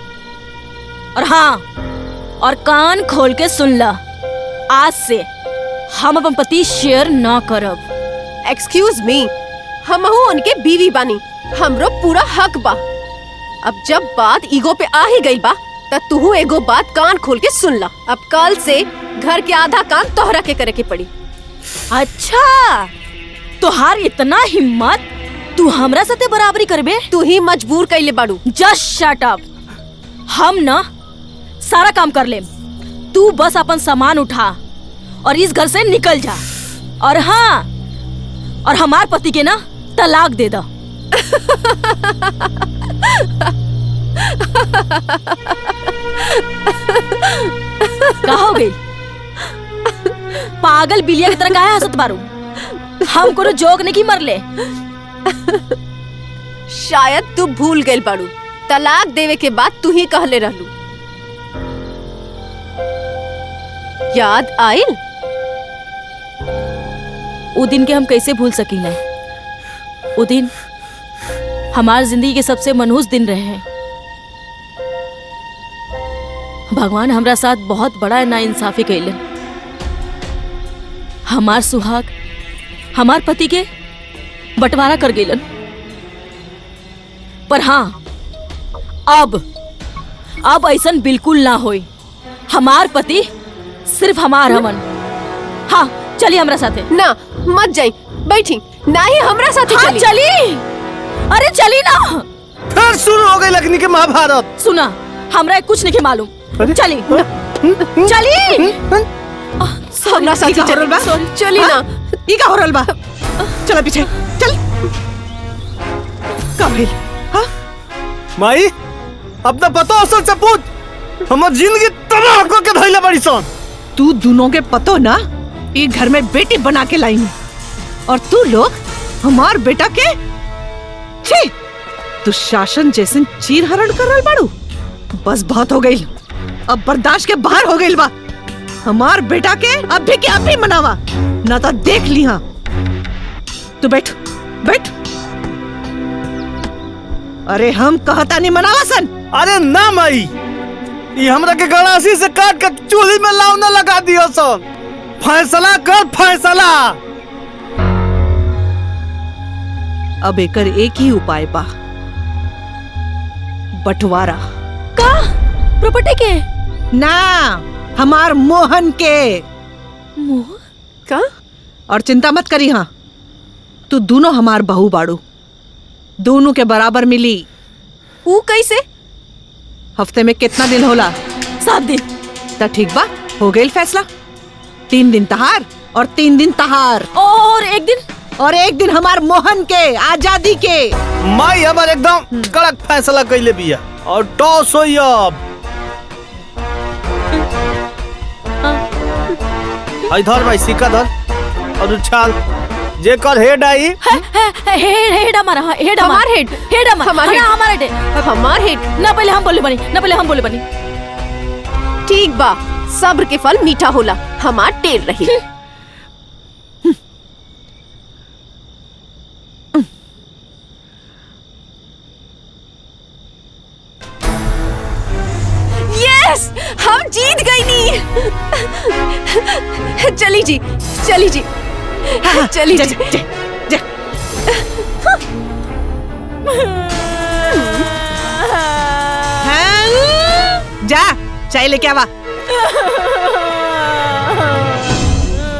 और हाँ, और कान खोल के सुन ला, आज से हम अपन पति शेयर ना करब। एक्सक्यूज मी, हमहू उनके बीवी बानी, हमरो पूरा हक बा। अब जब बात ईगो पे आ ही गई बा, त तू एगो बात कान खोल के सुन ला। अब कल से घर के आधा काम तोहरा के करे के पड़ी। अच्छा, तोहार इतना हिम्मत, तू हमरा साथे बराबरी करबे? तू ही मजबूर कैले बाड़ू। Just shut up. हम ना सारा काम कर लेम, तू बस अपन सामान उठा और इस घर से निकल जा। और हाँ, और हमार पति के ना तलाक दे दो। कहा हो गई? पागल बिलिया की तरह काहे हंसत बारू? हम कोनो जोक नहीं मरले। शायद तू भूल गई बाड़ू, तलाक देवे के बाद तू ही कहले रहलू। याद आइल? वो दिन के हम कैसे भूल सकीले? वो दिन हमार जिंदगी के सबसे मनहूस दिन रहे हैं। भगवान हमरा साथ बहुत बड़ा नाइंसाफी कैलन। हमार सुहाग हमार पति के बंटवारा कर गेलन। पर हाँ, अब ऐसन बिल्कुल ना होई। हमार पति सिर्फ हमार हमन। हाँ, चलिए हमरा साथे। ना, मत जाई, बैठी। ना ही हमरा साथे। हाँ, चली। अरे चली ना। फिर शुरू हो गई लगनी के महाभारत। सुना, हमरा कुछ नहीं के मालूम। चली चली। हमरा साथे चली। सॉरी, चली ना। ई का हो रहल बा? चल पीछे चल। का भइल? हाँ माई, अपना पतो असल से पूछ। हमर जिंदगी तबाह को के धइले बड़ी सन। तू दोनों के पतो ना, ये घर में बेटी बना के लाई हूँ, और तू लोग हमार बेटा के छी दुशासन जैसे चीर हरण कर रहा बाड़ू। बस बहुत हो गई, अब बर्दाश्त के बाहर हो गई बा। हमार बेटा के अभी के अभी मनावा, ना तो देख ली। हाँ, तू बैठ बैठ। अरे हम कहता नहीं मनावा सन। अरे ना माई, ये हमरा के गड़ासी से काट कर चूल्ही में लावना लगा दियो सब। फैसला कर, फैसला। अब एकर एक ही उपाय बा, बंटवारा। का? प्रॉपर्टी के? ना, हमार मोहन के। मोहन का? और चिंता मत करी। हाँ, तू दोनों हमार बहू बाड़ू, दोनों के बराबर मिली। ऊ कैसे? हफ्ते में कितना दिन होला? 7 दिन। तो ठीक बा, हो गई फैसला। 3 दिन तहार और 3 दिन तहार। और 1 दिन? और एक दिन हमार मोहन के आजादी के। माई हमार एकदम कड़क फैसला कैले बिया और टॉस होई अब। इधर भाई सिक्का धर और उछाल जे कर हेड आई। हेड हमारा, हेड हमार हेड, हेड हमारा, हमार हेड। ना पहले हम बोले बनी। ठीक बा, सब्र के फल मीठा होला, हमार टेर रही। यस, हम जीत गई नी। चली जी, चली जी, चली जी। जा चाय लेके आवा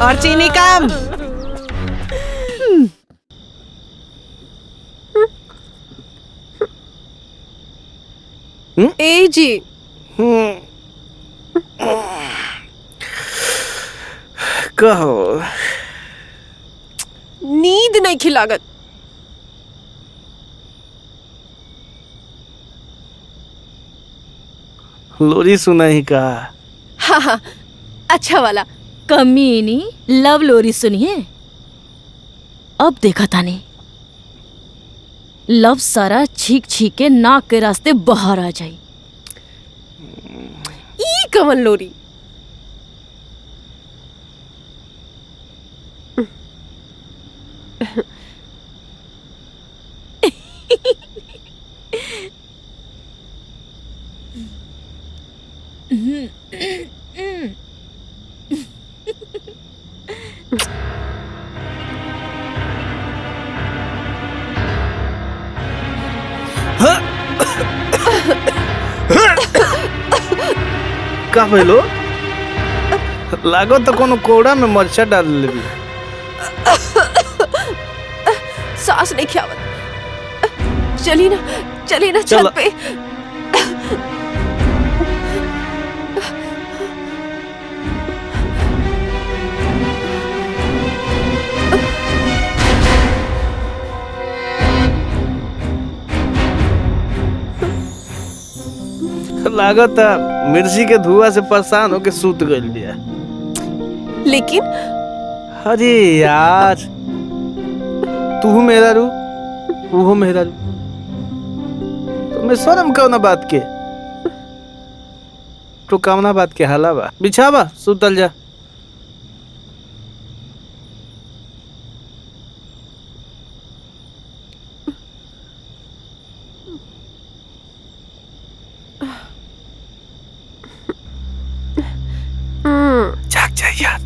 और चीनी कम। ए जी, कहो नींद नहीं खिलागत। लोरी सुना ही कहा। हाँ हाँ, अच्छा वाला। कमीनी लव लोरी सुनिए। अब देखा तानी लव सारा छीक छीक के नाक के रास्ते बाहर आ जाई। ई कवन लोरी? का भइलो? लागो तो कोनो कोड़ा में मच्छर डाल लेबी। सांस नहीं खियावत। चली ना छत पे। लागत मिर्ची के धुआं से परेशान होके सूत गइल बिया। लेकिन अरे यार, तू मेरा रू, वो मेरा रू, तो मैं शर्म कौना बात के? तो कामना बात के हाला बा। बिछावा, सुतल जा। जाग जा यार।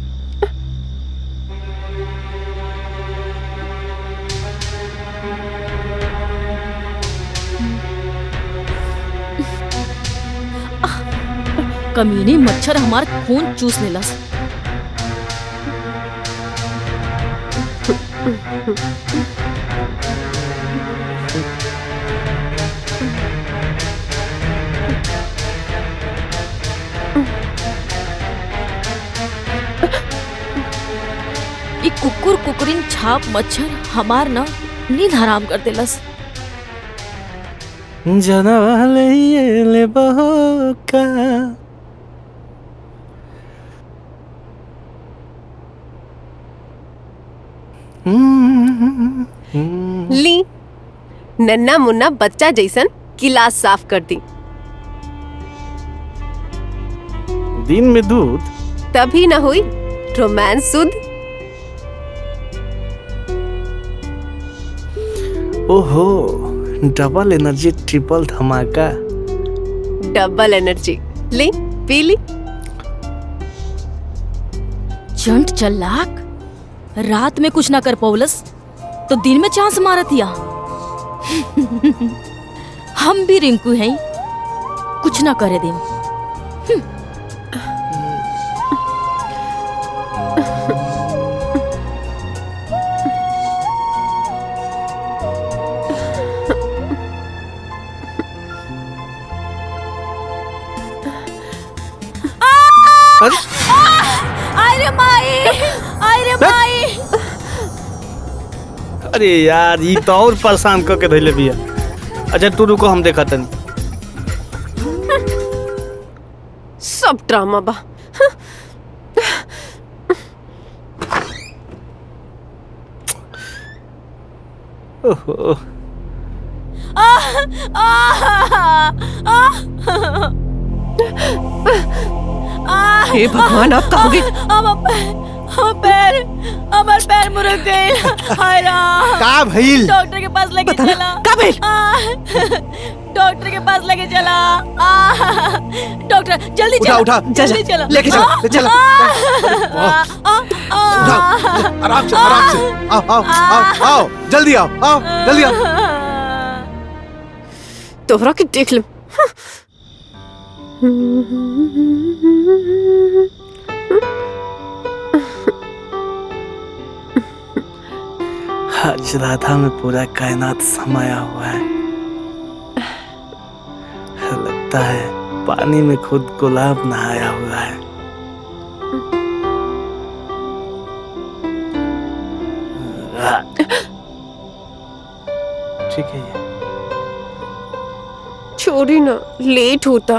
कमीनी मच्छर हमार खून चूस लेला। ई कुकुर कुकुरिन छाप मच्छर हमार ना नींद हराम कर देलस। जनवाले ये ले बहोका। ली, नन्ना मुन्ना बच्चा जैसन गिलास साफ कर दी। दिन में दूध तभी ना हुई रोमांस सुध। ओहो, डबल एनर्जी ट्रिपल धमाका। Double energy. ले पी ली। चंट चलाक, रात में कुछ ना कर पौलस तो दिन में चांस मारतिया। हम भी रिंकू हैं, कुछ ना करे दिन। अरे अरे माई, अरे माई। अरे यार ये तो और परेशान करके धैले बिया। अच्छा तू रुको, हम देखा तनी। सब ड्रामा बा। ओहो हे भगवान, अब कहाँ गई? हमार पैर मुड़क गए। हाय राम। का भइल? डॉक्टर के पास लेके बता ना, चला। का भइल? डॉक्टर के पास लेके चला। डॉक्टर जल्दी उठा, चला। उठा। जल्दी चला। लेके चला, ले चला। उठा, आराम से, आराम से। आओ, आओ, आओ, आओ, जल्दी आओ, आओ, जल्दी आओ। तोहरा के देख ले। आज राधा में पूरा कायनात समाया हुआ है। लगता है पानी में खुद गुलाब नहाया हुआ है। ठीक है ये। छोड़ी ना, लेट होता।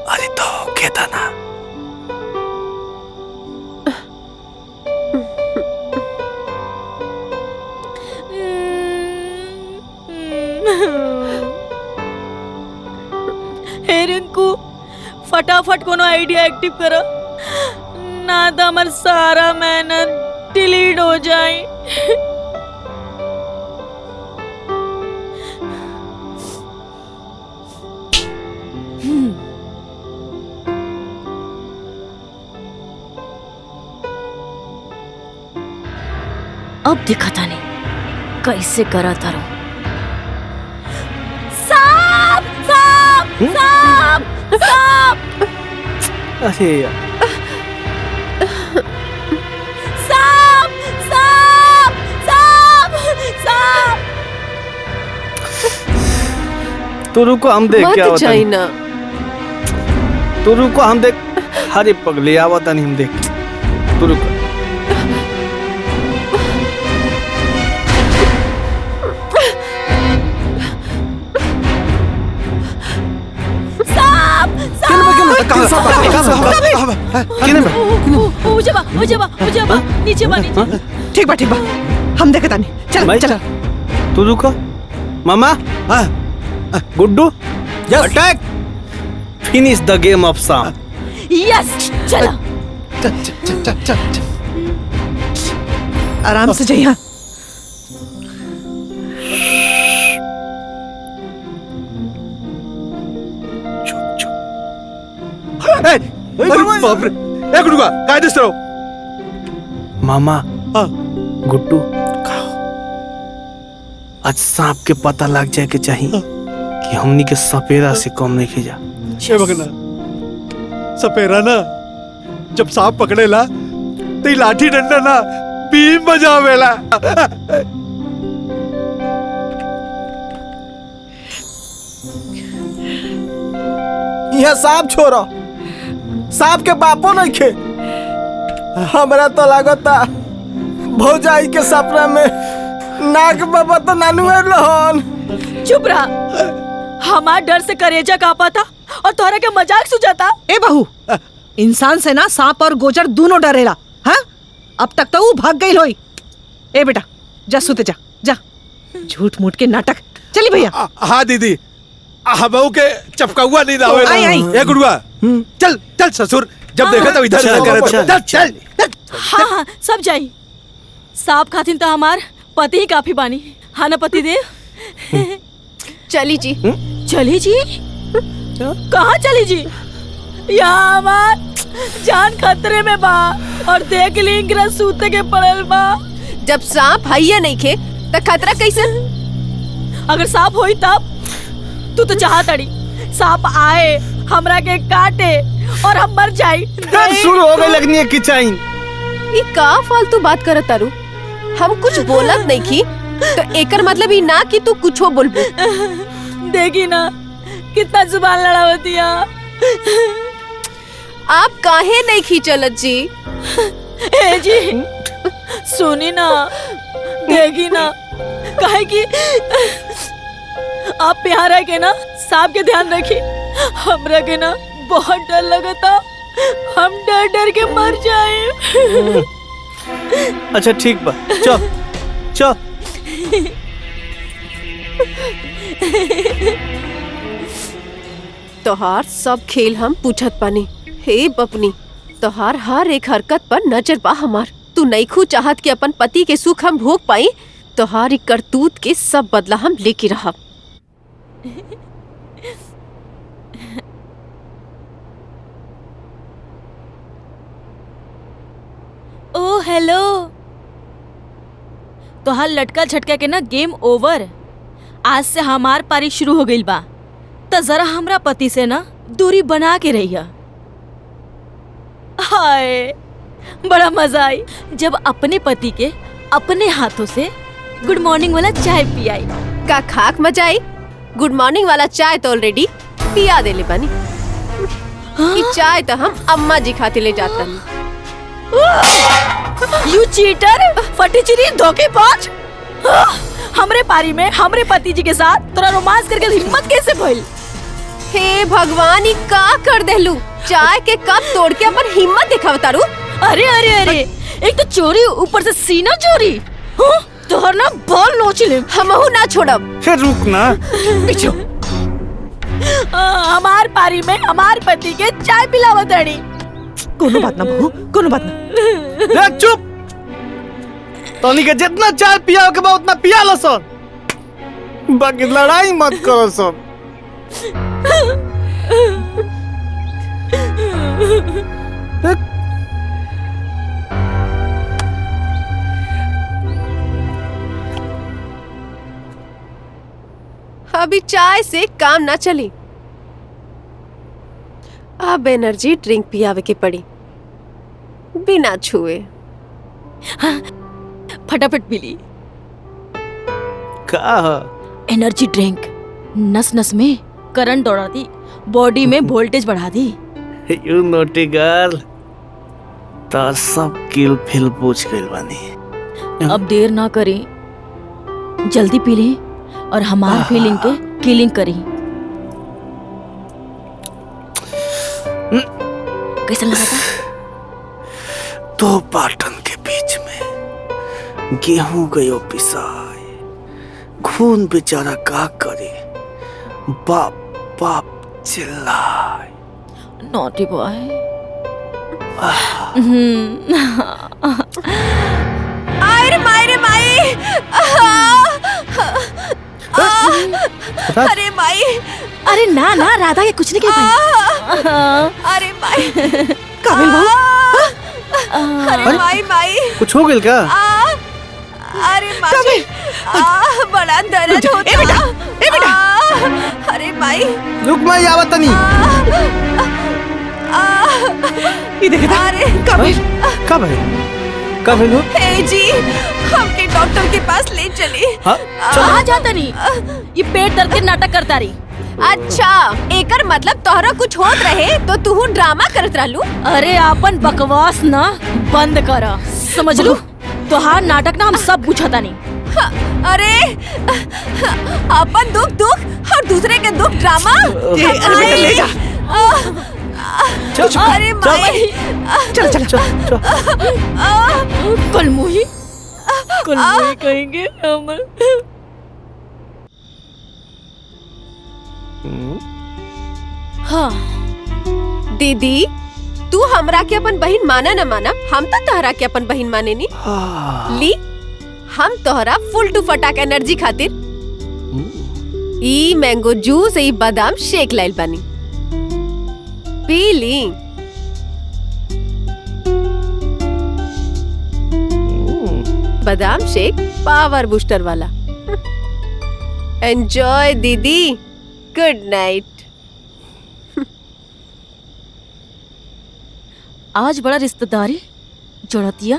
अरे तो क्या था ना। हे रिंकू, फटाफट कोनो आइडिया एक्टिव करो, ना तो हमार सारा मेहनत डिलीट हो जाए। अब दिखता नहीं कैसे करा तारो। सांप सांप सांप सांप अरे यार सांप सांप सांप सांप। तू रुको, हम देख क्या मत होता जाई है। ना। तू रुको, हम देख। हरे पगले आवता नहीं, हम देख। तू रुको। नीचे बा नीचे। ठीक बा, ठीक बा, हम देखता नहीं। चल चल। तू रुको। मामा, Guddu, attack, finish the game of सांप। यस, चलो। आराम से जाइए। बाप रे, ए गुड्डू काय दिसत रहो? मामा, गुड्डू, आज सांप के पता लग जाए के चाहिए कि हमनी के सपेरा से कम नहीं खींचा। ए बगना, सपेरा ना जब सांप पकड़ेला तो ई लाठी डंडा ना बीम बजावेला। यह सांप छोड़ो, सांप के बापो नहीं खे। हमरा तो लागता भौजाई के सपना में नाग बाबा तो नानू रहन। चुप रहा, हमार डर से करेजा कांपा था और तोहरा के मजाक सुझाता। ए बहू, इंसान से ना सांप और गोजर दोनों डरेला। हाँ, अब तक तो वो भाग गई होई। ए बेटा, जा सुते जा, जा। झूठ मूठ के नाटक। चली भैया। हाँ दीदी, हमऊ के चपकाउआ नहीं दावे। आई, आई। ए गुड़ुआ, चल चल ससुर, जब देखा तब इधर चल, करे। चल, चल चल। हाँ हाँ, सब जाई। सांप खातिन तो हमार पति ही काफी बानी। हाँ ना पति देव। चली जी। चली जी? कहाँ चली जी? यहाँ हमार जान खतरे में बा और देख ली इंग्रज सूते के पड़ल बा। जब सांप हइया नहीं खे तो खतरा कैसन? अगर सांप होई तब तू तो चाहत अड़ी सांप आए हमरा के काटे और हम मर जाई। शुरू हो गई लगनी है किचाइन। ये का फालतू बात करत तारू? हम कुछ बोलत नहीं की तो एकर मतलब ही ना कि तू कुछ बोलबू। देखी ना कितना जुबान लड़ावतिया। आप काहे नहीं खींचलत जी? ए जी सुनी ना, देखी ना काहे कि आप प्यारा के ना सांप के ध्यान रखी। हमरा के ना बहुत डर लगता, हम डर डर के मर जाए। अच्छा ठीक बा, चल चल। तोहार सब खेल हम पूछत पानी। हे बपनी, तोहार हर एक हरकत पर नजर बा हमार। तू नईखू चाहत कि अपन पति के सुख हम भोग पाई। तोहार करतूत के सब बदला हम लेके रहब। ओ हेलो, तोहार लटका झटका के ना गेम ओवर। आज से हमार पारी शुरू हो गई बा, तो जरा हमरा पति से ना दूरी बना के रहिया। हाय, बड़ा मजा आई जब अपने पति के अपने हाथों से गुड मॉर्निंग वाला चाय पियाई। का खाक मजा आई? गुड मॉर्निंग वाला चाय तो ऑलरेडी पिया देले बानी। ई चाय तो हम अम्मा जी खातिर ले जात रहनी। यू चीटर, फटीचरी, धोखेबाज। हमरे पारी में हमरे पति जी के साथ तोरा रोमांस करके हिम्मत कैसे भइल? हे भगवान, ई का कर देलू? चाय के कप तोड़ के अपन हिम्मत दिखावतारू। अरे अरे अरे, एक तो चोरी, ऊपर से सीना चोरी। तोहर ना बाल नोच ले। हमहू ना छोड़ब। फिर रुक ना। पीछे हमार पारी में हमार पति के चाय पिलावत रही। कोनो बात ना बहू, कोनो बात ना। चुप। तोनी के जितना चाय पिया के बाद उतना पिया लो सन। बाकी लड़ाई मत करो सन। अभी चाय से काम ना चली। अब एनर्जी ड्रिंक पियावे के पड़ी बिना छुए। फटाफट पी ली। का एनर्जी ड्रिंक नस नस में करंट दौड़ा दी, बॉडी में वोल्टेज बढ़ा दी। यू नोटी गर्ल, तार सब किल फिल पूछ गइल बानी। अब देर ना करी, जल्दी पी ली और हमार फीलिंग के किलिंग करी। कैसा लगा था? दो पाटन के बीच में गेहूं गयो पिसाए, खून बेचारा का करे, बाप बाप चिल्लाए। Naughty boy. अरे माई, अरे माई। अरे ना ना, राधा के कुछ नहीं कह पाई। अरे माई, काबिल बहू। अरे माई, कुछ हो गइल का? अरे माई, बड़ा दर्द होता। ए बेटा। अरे माई, रुक, मैं आवत नहीं। ये देखे था? अरे कब है? कब है? हे जी, हमके डॉक्टर के पास ले चली। कहाँ जाता नहीं? ये पेट दर्द के नाटक करता रही। अच्छा, एकर मतलब तोहरा कुछ होत रहे तो तू ड्रामा करत रहलू। अरे आपन बकवास ना बंद करा, समझ लू? तोहार नाटक ना हम सब पूछता नहीं। अरे अपन दुख दुख और दूसरे के दुख ड्रामा। अरे बेटा ले जा। अरे माई, चल। कल मुही कहेंगे हम। हाँ दीदी, तू हमरा के अपन बहन माना न माना, हम तो तोहरा के अपन बहन माने नी। ली, हम तोहरा फुल टू फटाक एनर्जी खातिर ई मैंगो जूस, ई बादाम शेक लाइल बानी, पी ली। बादाम शेक पावर बूस्टर वाला। एंजॉय दीदी, गुड नाइट। आज बड़ा रिश्तेदारी जोड़तिया।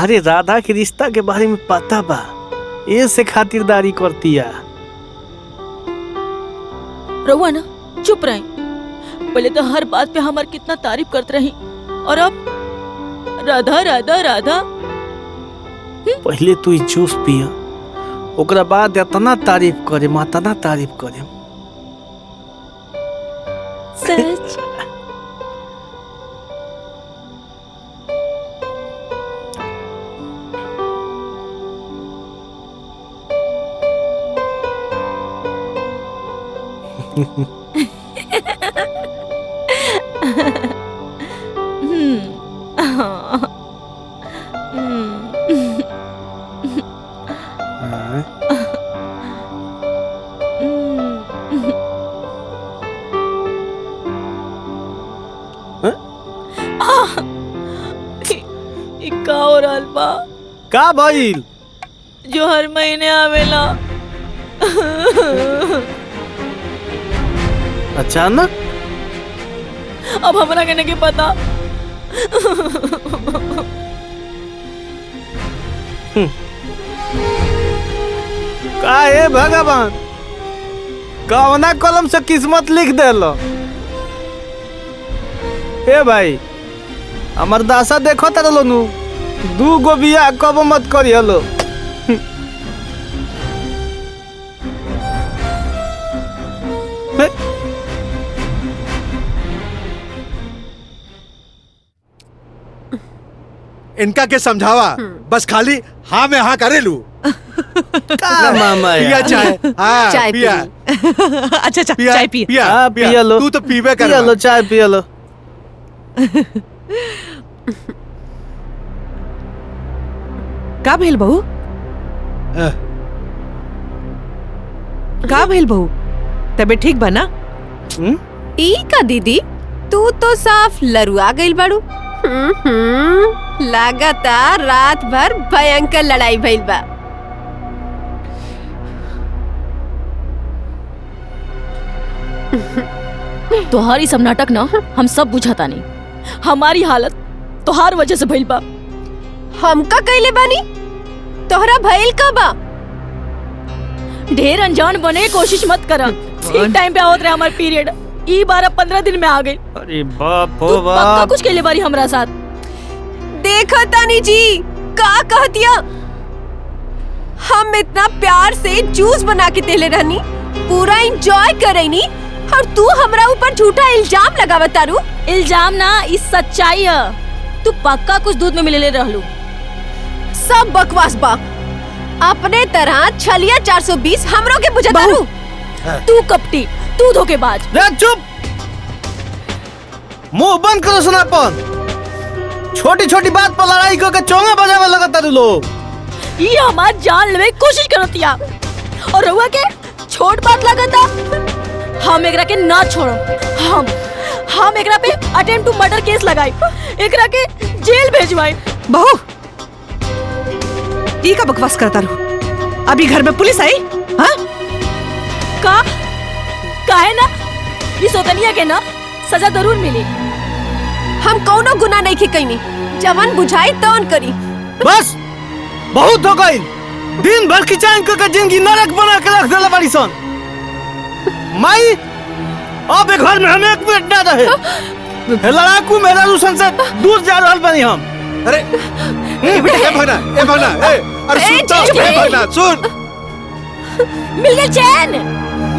अरे राधा के रिश्ता के बारे में पता बा, ये से खातिरदारी करतिया। रहुआ ना चुप रहे। पहले तो हर बात पे हमार कितना तारीफ करते रही, और अब राधा राधा राधा। पहले तू जूस पिया, ओकरा बाद इतना तारीफ करे, इतना तारीफ करे। सच? का हो रहल बा? का भइल? जो हर महीने आवेला। अचानक? अब हमरा के नहीं पता। का है भगवान, कौना कलम से किस्मत लिख देलो? हे भाई, हमर दासा देखो तरलो नु, 2 गो बिया कब मत करी हलो। इनका के समझावा, बस खाली हाँ में हाँ करेलू। का मामा पिया यार? चाय। हाँ, चाय पिया अच्छा अच्छा पिया चाय पिए। पिया हाँ, पिया लो। तू तो पीबे कर। पिया लो, चाय पिया लो। का भेल बहू? का भेल बहू? तबे ठीक बा ना? ई का दीदी, तू तो साफ लरुआ गइल बाड़ू। लागता रात भर भयंकर लड़ाई भइल बा। तोहारी सब नाटक ना हम सब बुझाता नहीं। हमारी हालत तोहार वजह से भइल बा। हमका कइले बानी? तोहरा भइल का बा? ढेर अनजान बने की कोशिश मत करा। ठीक टाइम पे आवत रहे हमार पीरियड। ई 12-15 दिन में आ गई। अरे बाप तू हो पक्का बाप। कुछ केले बारी हमरा साथ। देखो तानी जी, का कह दिया? हम इतना प्यार से जूस बना के देले रहनी, पूरा एंजॉय करैनी, और तू हमरा ऊपर झूठा इल्जाम लगावत तारू। इल्जाम ना, इस सच्चाई है। तू पक्का कुछ दूध में मिलेले रहलू। सब बकवास बा। अपने तरह छलिया 420 हमरो के बुझत तारू। तू कपटी, तू धोखेबाज। रे चुप, मुंह बंद करो सुनापन। छोटी छोटी बात पर लड़ाई करके चोंगा बजावे लगता तू लोग। ये हमार जान लेवे की कोशिश करतिया और रहुआ के छोट बात लगता। हम एकरा के ना छोड़ो। हम एकरा पे अटेम्प्ट टू मर्डर केस लगाई, एकरा के जेल भेजवाई। बहू, ई का बकवास करता रहू? अभी घर में पुलिस आई? हाँ? का है ना, इस सोतनिया के ना सजा जरूर मिली। हम कौनो गुनाह नहीं की कईनी, जवन बुझाई तौन करी। बस बहुत हो गई। दिन भर खिंचाइन करके जिंदगी नरक बना के रख देला बाड़ी सन। माई, अब ए घर में हम 1 मिनट ना रहे। लड़ाकू मेरा रूसन से दूर जा रहल बानी हम। अरे ए भगना, अरे सुन तो, ए भगना सुन। मिल गई चैन,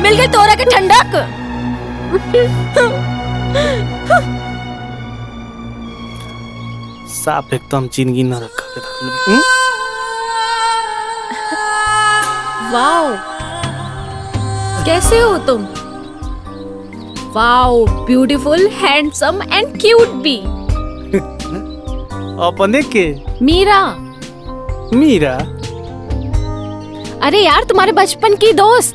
मिल गई तोरा के ठंडक। साफ एकदम जिंदगी नरक करके रख देला। वाओ, कैसे हो तुम? Wow, beautiful, handsome and cute भी। अपने के? मीरा। मीरा? अरे यार, तुम्हारे बचपन की दोस्त।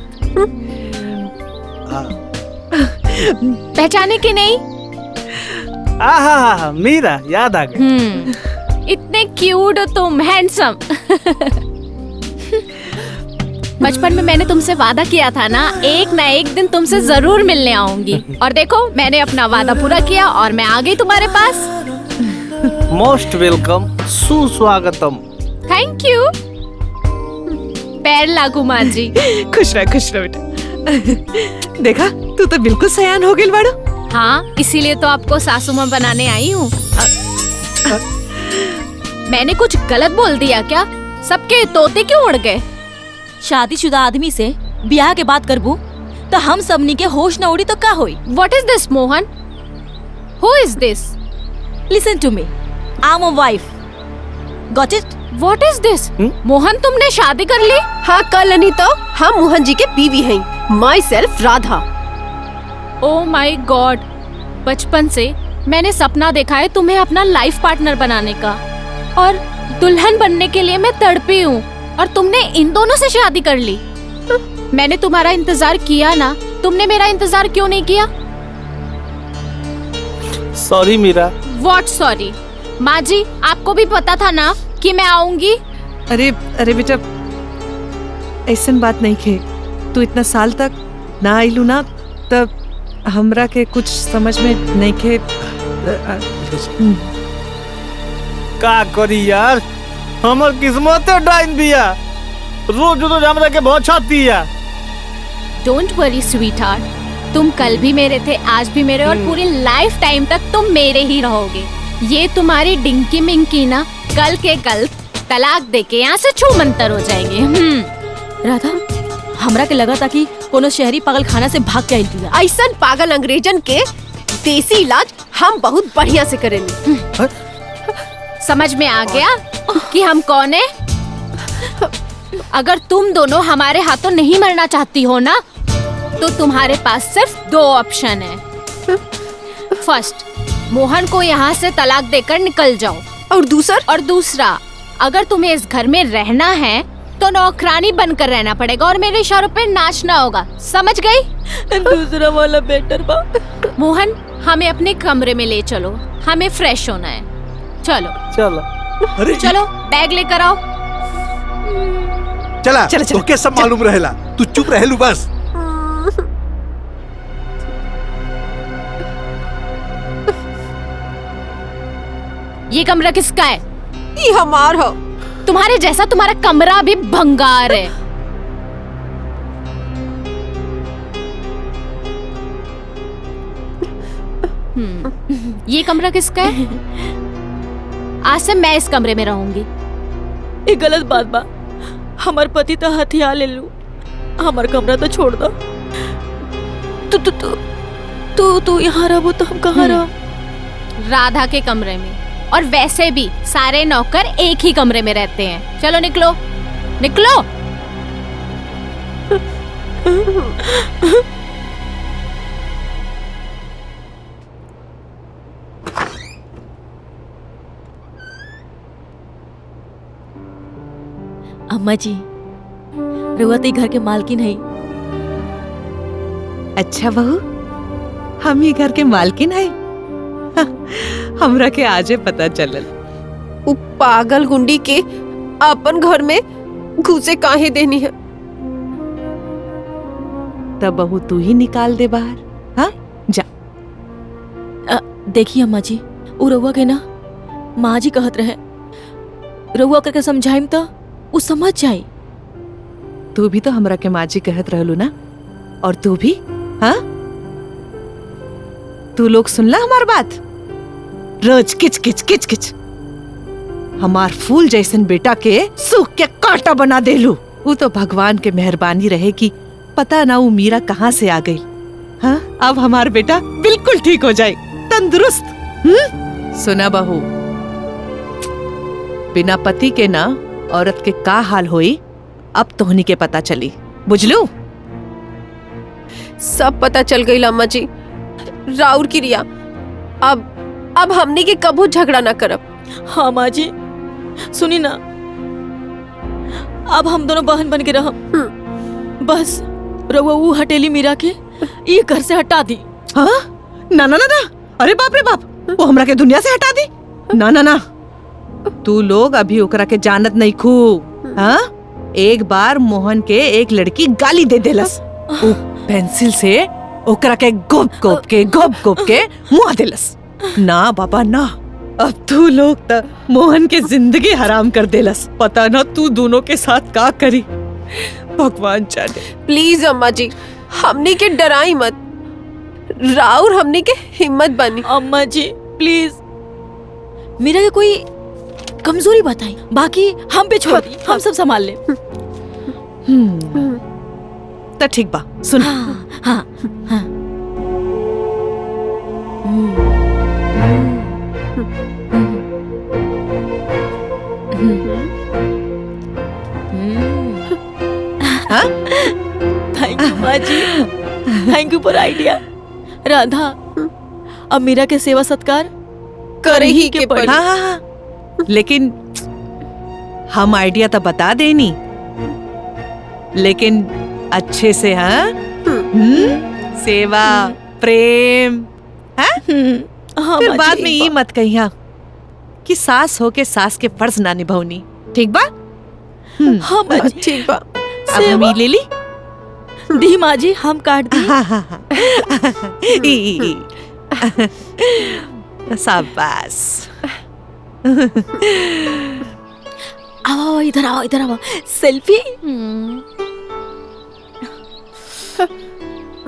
पहचाने के नहीं? आहा, मीरा याद आ गई। इतने क्यूट हो तुम, हैंडसम। बचपन में मैंने तुमसे वादा किया था ना, एक ना एक दिन तुमसे जरूर मिलने आऊंगी। और देखो, मैंने अपना वादा पूरा किया और मैं आ गई तुम्हारे पास। मोस्ट वेलकम, सुस्वागतम। Thank you. पैर लागू माँ जी। खुश रह बेटा। देखा, तू तो बिल्कुल सयान हो गई बाड़ू। हाँ, इसीलिए तो आपको सासू माँ बनाने आई हूँ। मैंने कुछ गलत बोल दिया क्या? सबके तोते क्यों उड़ गए? शादीशुदा आदमी से ब्याह के बात करबू तो हम सबनी के होश न उड़ी तो का होई? What is this, Mohan? Who is this? Listen to me, I am a wife, got it? What is this? Mohan तुमने शादी कर ली? हाँ कल नहीं तो हम मोहन जी के बीवी हैं। My self Radha. Oh my God, बचपन से मैंने सपना देखा है तुम्हें अपना लाइफ पार्टनर बनाने का, और दुल्हन बनने के लिए मैं तड़पी हूँ, और तुमने इन दोनों से शादी कर ली। मैंने तुम्हारा इंतजार किया ना, तुमने मेरा इंतजार क्यों नहीं किया? सॉरी मीरा। What sorry? माँ जी आपको भी पता था ना कि मैं आऊंगी। अरे अरे बेटा, ऐसन बात नहीं खे। तू इतना साल तक ना आइलू ना, तब हमरा के कुछ समझ में नहीं खे। का करी यार, हमर किस्मत डाइन बिया, रोज रोज हमरा के बहुत छाती है। डोंट वरी स्वीटहार्ट, तुम कल भी मेरे थे, आज भी मेरे, और पूरी लाइफ टाइम तक तुम मेरे ही रहोगे। ये तुम्हारी डिंकी मिंकी ना कल के कल तलाक देके यहाँ से छू मंतर हो जाएंगे। राधा, हमरा के लगा था कि कोनो शहरी पागल खाना से भाग के आई दिया। ऐसन पागल अंग्रेजन के देसी इलाज हम बहुत बढ़िया से करेंगे। समझ में आ गया कि हम कौन है? अगर तुम दोनों हमारे हाथों नहीं मरना चाहती हो ना, तो तुम्हारे पास सिर्फ दो ऑप्शन है। फर्स्ट, मोहन को यहाँ से तलाक देकर निकल जाओ, और दूसरा अगर तुम्हें इस घर में रहना है तो नौकरानी बनकर रहना पड़ेगा और मेरे इशारों पे नाचना होगा, समझ गई? दूसरा वाला बेटर बा। मोहन, हमें अपने कमरे में ले चलो, हमें फ्रेश होना है। चलो चलो चलो, बैग लेकर आओ। चला तोके सब मालूम रहेला, तू चुप रहेलू बस। ये कमरा किसका है? ये हमार हो। तुम्हारे जैसा तुम्हारा कमरा भी भंगार है। ये कमरा किसका है? आज से मैं इस कमरे में रहूंगी। ये गलत बात बा, हमार पति तो हथियार ले लू, हमार कमरा तो छोड़ दो। तू तू तू तू तू यहाँ रहो तो हम कहाँ रहो? राधा के कमरे में, और वैसे भी सारे नौकर एक ही कमरे में रहते हैं। चलो निकलो निकलो। अम्मा जी, रुआ तो घर के मालकिन है। अच्छा बहू, हम ही घर के मालकिन है। हमरा के आजे पता चलल। वो पागल गुंडी के अपन घर में घुसे काहे देनी है? तब बहू तू ही निकाल दे बाहर। हाँ जा। देखिए अम्मा जी, वो रउआ के ना माँ जी कहत रहे, रउआ करके समझाइम तो वो समझ जाई। तू भी तो हमरा के माँ जी कहत रहलू ना, और तू भी। हाँ, तू लोग सुनला हमार बात? रोज किच किच किच किच। हमार फूल जैसन बेटा के सूख के कांटा बना देलू। वो तो भगवान के मेहरबानी रहे कि पता ना वो मीरा कहाँ से आ गई। हाँ, अब हमार बेटा बिल्कुल ठीक हो जाए, तंदुरुस्त। सुना बहू, बिना पति के ना औरत के का हाल होई, अब तोहनी के पता चली, बुझलू? सब पता चल गई अम्मा जी। राउर की रिया, अब हमने के कबू झगड़ा ना करब। हाँ माँ जी, सुनी ना, अब हम दोनों बहन बन के रहम। बस रउआ वो हटेली मीरा के ये घर से हटा दी। हाँ? ना ना ना ना, अरे बाप रे बाप, वो हमरा के दुनिया से हटा दी? ना ना ना, तू लोग अभी ओकरा के जानत नहीं खू। हाँ, एक बार मोहन के एक लड़की गाली दे देलस, वो पेंसिल से ओकरा के गोप गोप के मुआ देलस। ना बाबा ना, अब तू लोग त मोहन के जिंदगी हराम कर देलस। पता ना तू दोनों के साथ का करी, भगवान जाने। प्लीज अम्मा जी, हमने के डराई मत, राउर हमने के हिम्मत बनी। अम्मा जी प्लीज, मीरा के कोई कमजोरी बताई, बाकी हम पे छोड़ दी, हम सब संभाल ले। तो ठीक बा, सुन। हाँ हाँ हाँ। थैंक यू माँ जी, thank you for idea. Radha, अब मीरा के सेवा सत्कार करे ही के पड़ी। हाँ हाँ हाँ, लेकिन हम आइडिया तो बता देनी, लेकिन अच्छे से। हाँ, सेवा प्रेम, हाँ? फिर बाद में ये मत कहिया कि सास हो के सास के फर्ज ना निभावनी, ठीक बा? हाँ माँ जी, ठीक बा। अब हम ये ले ली दी माँ जी, हम काट दी। हाँ हाँ हाँ। शाबाश। आओ इधर आओ, इधर आओ, selfie.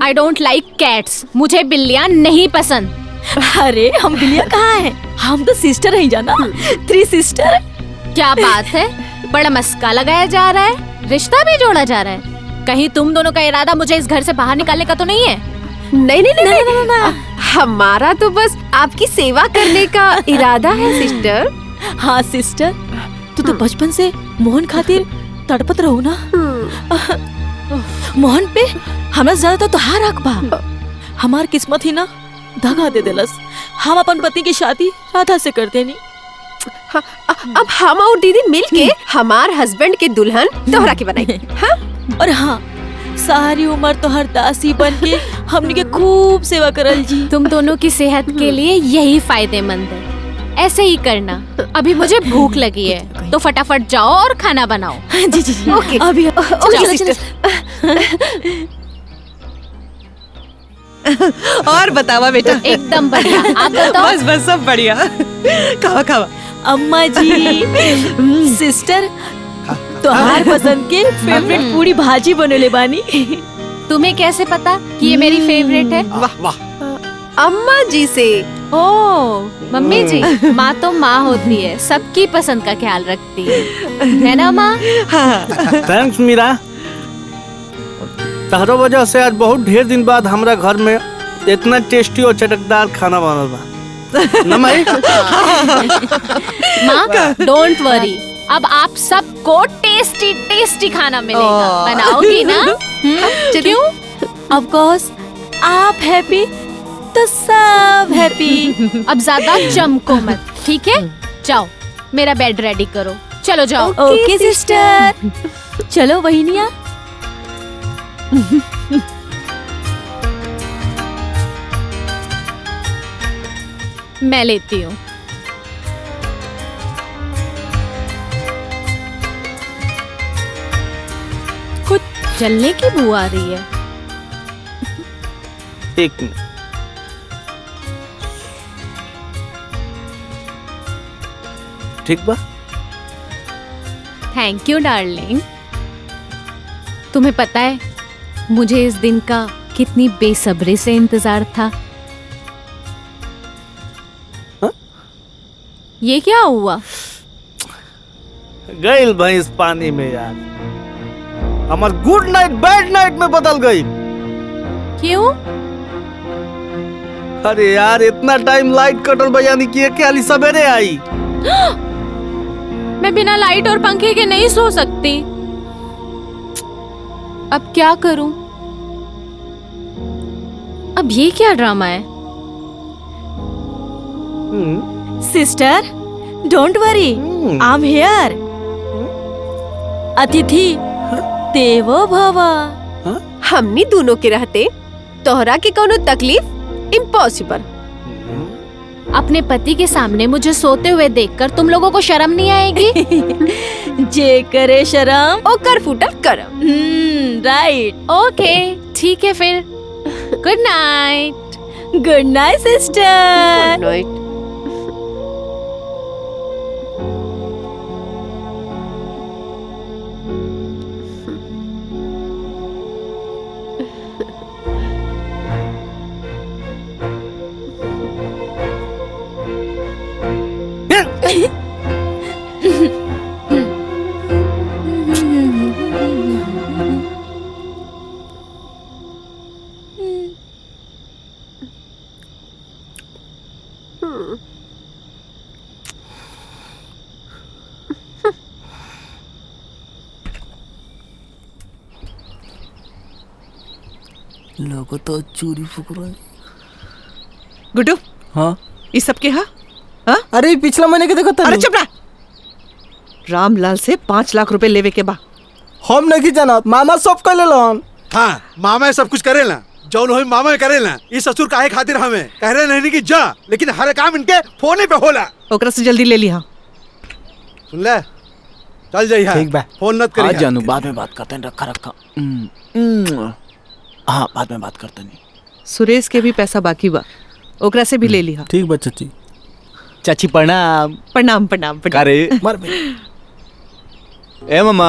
I don't like cats, मुझे बिल्लियां नहीं पसंद। अरे हम बिल्लियां कहाँ हैं, हम तो सिस्टर हैं जाना, 3 सिस्टर। क्या बात है, बड़ा मस्का लगाया जा रहा है, रिश्ता भी जोड़ा जा रहा है। कहीं तुम दोनों का इरादा मुझे इस घर से बाहर निकालने का तो नहीं है? नहीं नहीं नहीं, नहीं, नहीं। हमारा तो बस आपकी सेवा करने का इरादा है सिस्टर। हाँ सिस्टर, तू तो बचपन से मोहन खातिर तड़पत रहो ना। मोहन पे हमरा ज्यादा तो तुहार हक बा। हमार किस्मत ही ना धगा दे देलस। हम अपन पति की शादी राधा से कर देनी। अब हम और दीदी मिलके हमार हस्बैंड के दुल्हन तोहरा के बनाई। हाँ? और हाँ, सारी उम्र तो हर दासी बन के हमने के खूब सेवा करल जी। तुम दोनों की सेहत के लिए यही फायदेमंद है, ऐसे ही करना। अभी मुझे भूख लगी है, तो फटाफट जाओ और खाना बनाओ। जी जी जी, ओके अभी ओके सिस्टर। और बतावा बेटा। एकदम बढ़िया, आप बताओ। बस बस सब बढ़िया। खावा खावा। अम्मा जी, सिस्टर तोहार पसंद के फेवरेट पूरी भाजी बनले बानी। तुम्हें कैसे पता कि ये मेरी फेवरेट है? वाह वाह। अम्मा जी से। ओ मम्मी जी, माँ तो माँ होती है, सबकी पसंद का ख्याल रखती है ना माँ? थैंक्स मीरा, तहरो वजह से आज बहुत ढेर दिन बाद हमरा घर में इतना टेस्टी और चटकदार खाना बनल बा। ना माई? माँ डोंट वरी, अब आप सबको टेस्टी टेस्टी खाना मिलेगा। बनाओगी ना? क्यों? ऑफ कोर्स, आप हैप्पी तो सब हैप्पी। अब ज्यादा चमको मत, ठीक है? जाओ मेरा बेड रेडी करो, चलो जाओ। ओके सिस्टर, चलो बहनिया। मैं लेती हूँ। कुछ जलने की बू आ रही है। एक मिनट। ठीक बा? Thank you darling. तुम्हें पता है मुझे इस दिन का कितनी बेसब्री से इंतजार था। हा? ये क्या हुआ? गई भैंस पानी में यार, हमार गुड नाइट बैड नाइट में बदल गई। क्यों? अरे यार इतना टाइम लाइट कटल बयानी किए के हाली सवेरे आई। मैं बिना लाइट और पंखे के नहीं सो सकती। अब क्या करूं? अब ये क्या ड्रामा है? Sister don't worry, I am here. अतिथि देवो भव। हमनी दोनों के रहते तोहरा के कोनो तकलीफ इम्पॉसिबल। अपने पति के सामने मुझे सोते हुए देखकर तुम लोगों को शर्म नहीं आएगी? जे करे शर्म ओकर फूटल करम। राइट। ओके ठीक है फिर। Good night. Good night sister. Good night. लोगो तो चूरी फुक रहा है। गुड्डू हाँ ये सब के हा? अरे पिछला महीने के देखो अरे चुप रहा। रामलाल से 5 लाख रुपए लेवे के बा। हम नहीं जाना, मामा सब कर ले लोन। हाँ मामा सब कुछ करेला, जौन हो मामा करेला। इस ससुर काहे खातिर हमें कह रहे नहीं कि जा, लेकिन हर काम इनके फोने पे होला। ओकरा से जल्दी ले लिया। सुन ले, चल जाइए। ठीक बा, फोन मत करिए। आज जानू बाद में बात करते हैं, रखा रखा। हाँ बाद में बात करते नहीं। सुरेश के भी पैसा बाकी बा, ओकरा से भी ले लिया। ठीक बा चाची। चाची प्रणाम। प्रणाम प्रणाम प्रणाम। अरे मर ए मामा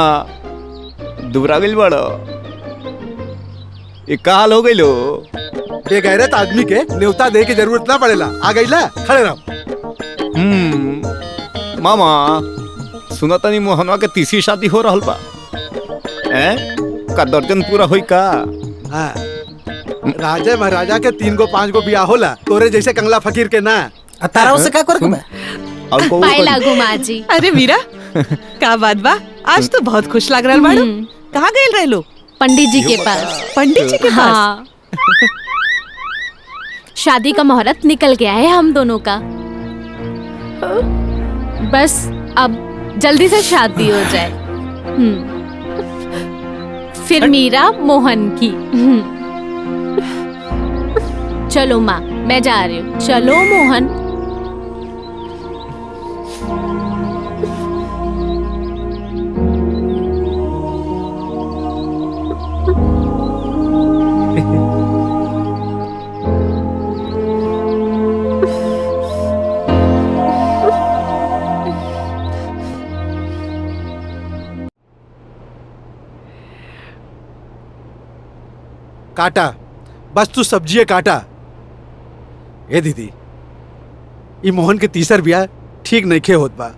दुबरा गइल बड़ो, ये का हाल हो गइलो? बेगैरत आदमी के न्योता दे के जरूरत ना पड़ेला। आ गइला, खड़े रहो। मामा सुना तनी मोहनवा के तीसरी शादी हो रहल बा। का दर्जन पूरा होई का? हाँ, राजा महाराजा के 3 गो 5 गो बियाह होला, तोरे जैसे कंगला फकीर के ना। तारा उसे क्या कर मैं और को पाए लागू माँ जी। अरे मीरा का बात बा, आज तो बहुत खुश लग रहा बाड़ू। कहाँ गए रहे लो? पंडित जी के पास। पंडित जी के पास? हाँ। शादी का मुहूर्त निकल गया है हम दोनों का, बस अब जल्दी से शादी हो जाए। फिर मीरा मोहन की। चलो माँ मैं जा रही हूँ। चलो मोहन। काटा, बस तू सब्जी काटा। ए दीदी, ई मोहन के तीसर बियाह ठीक नइखे होत बा।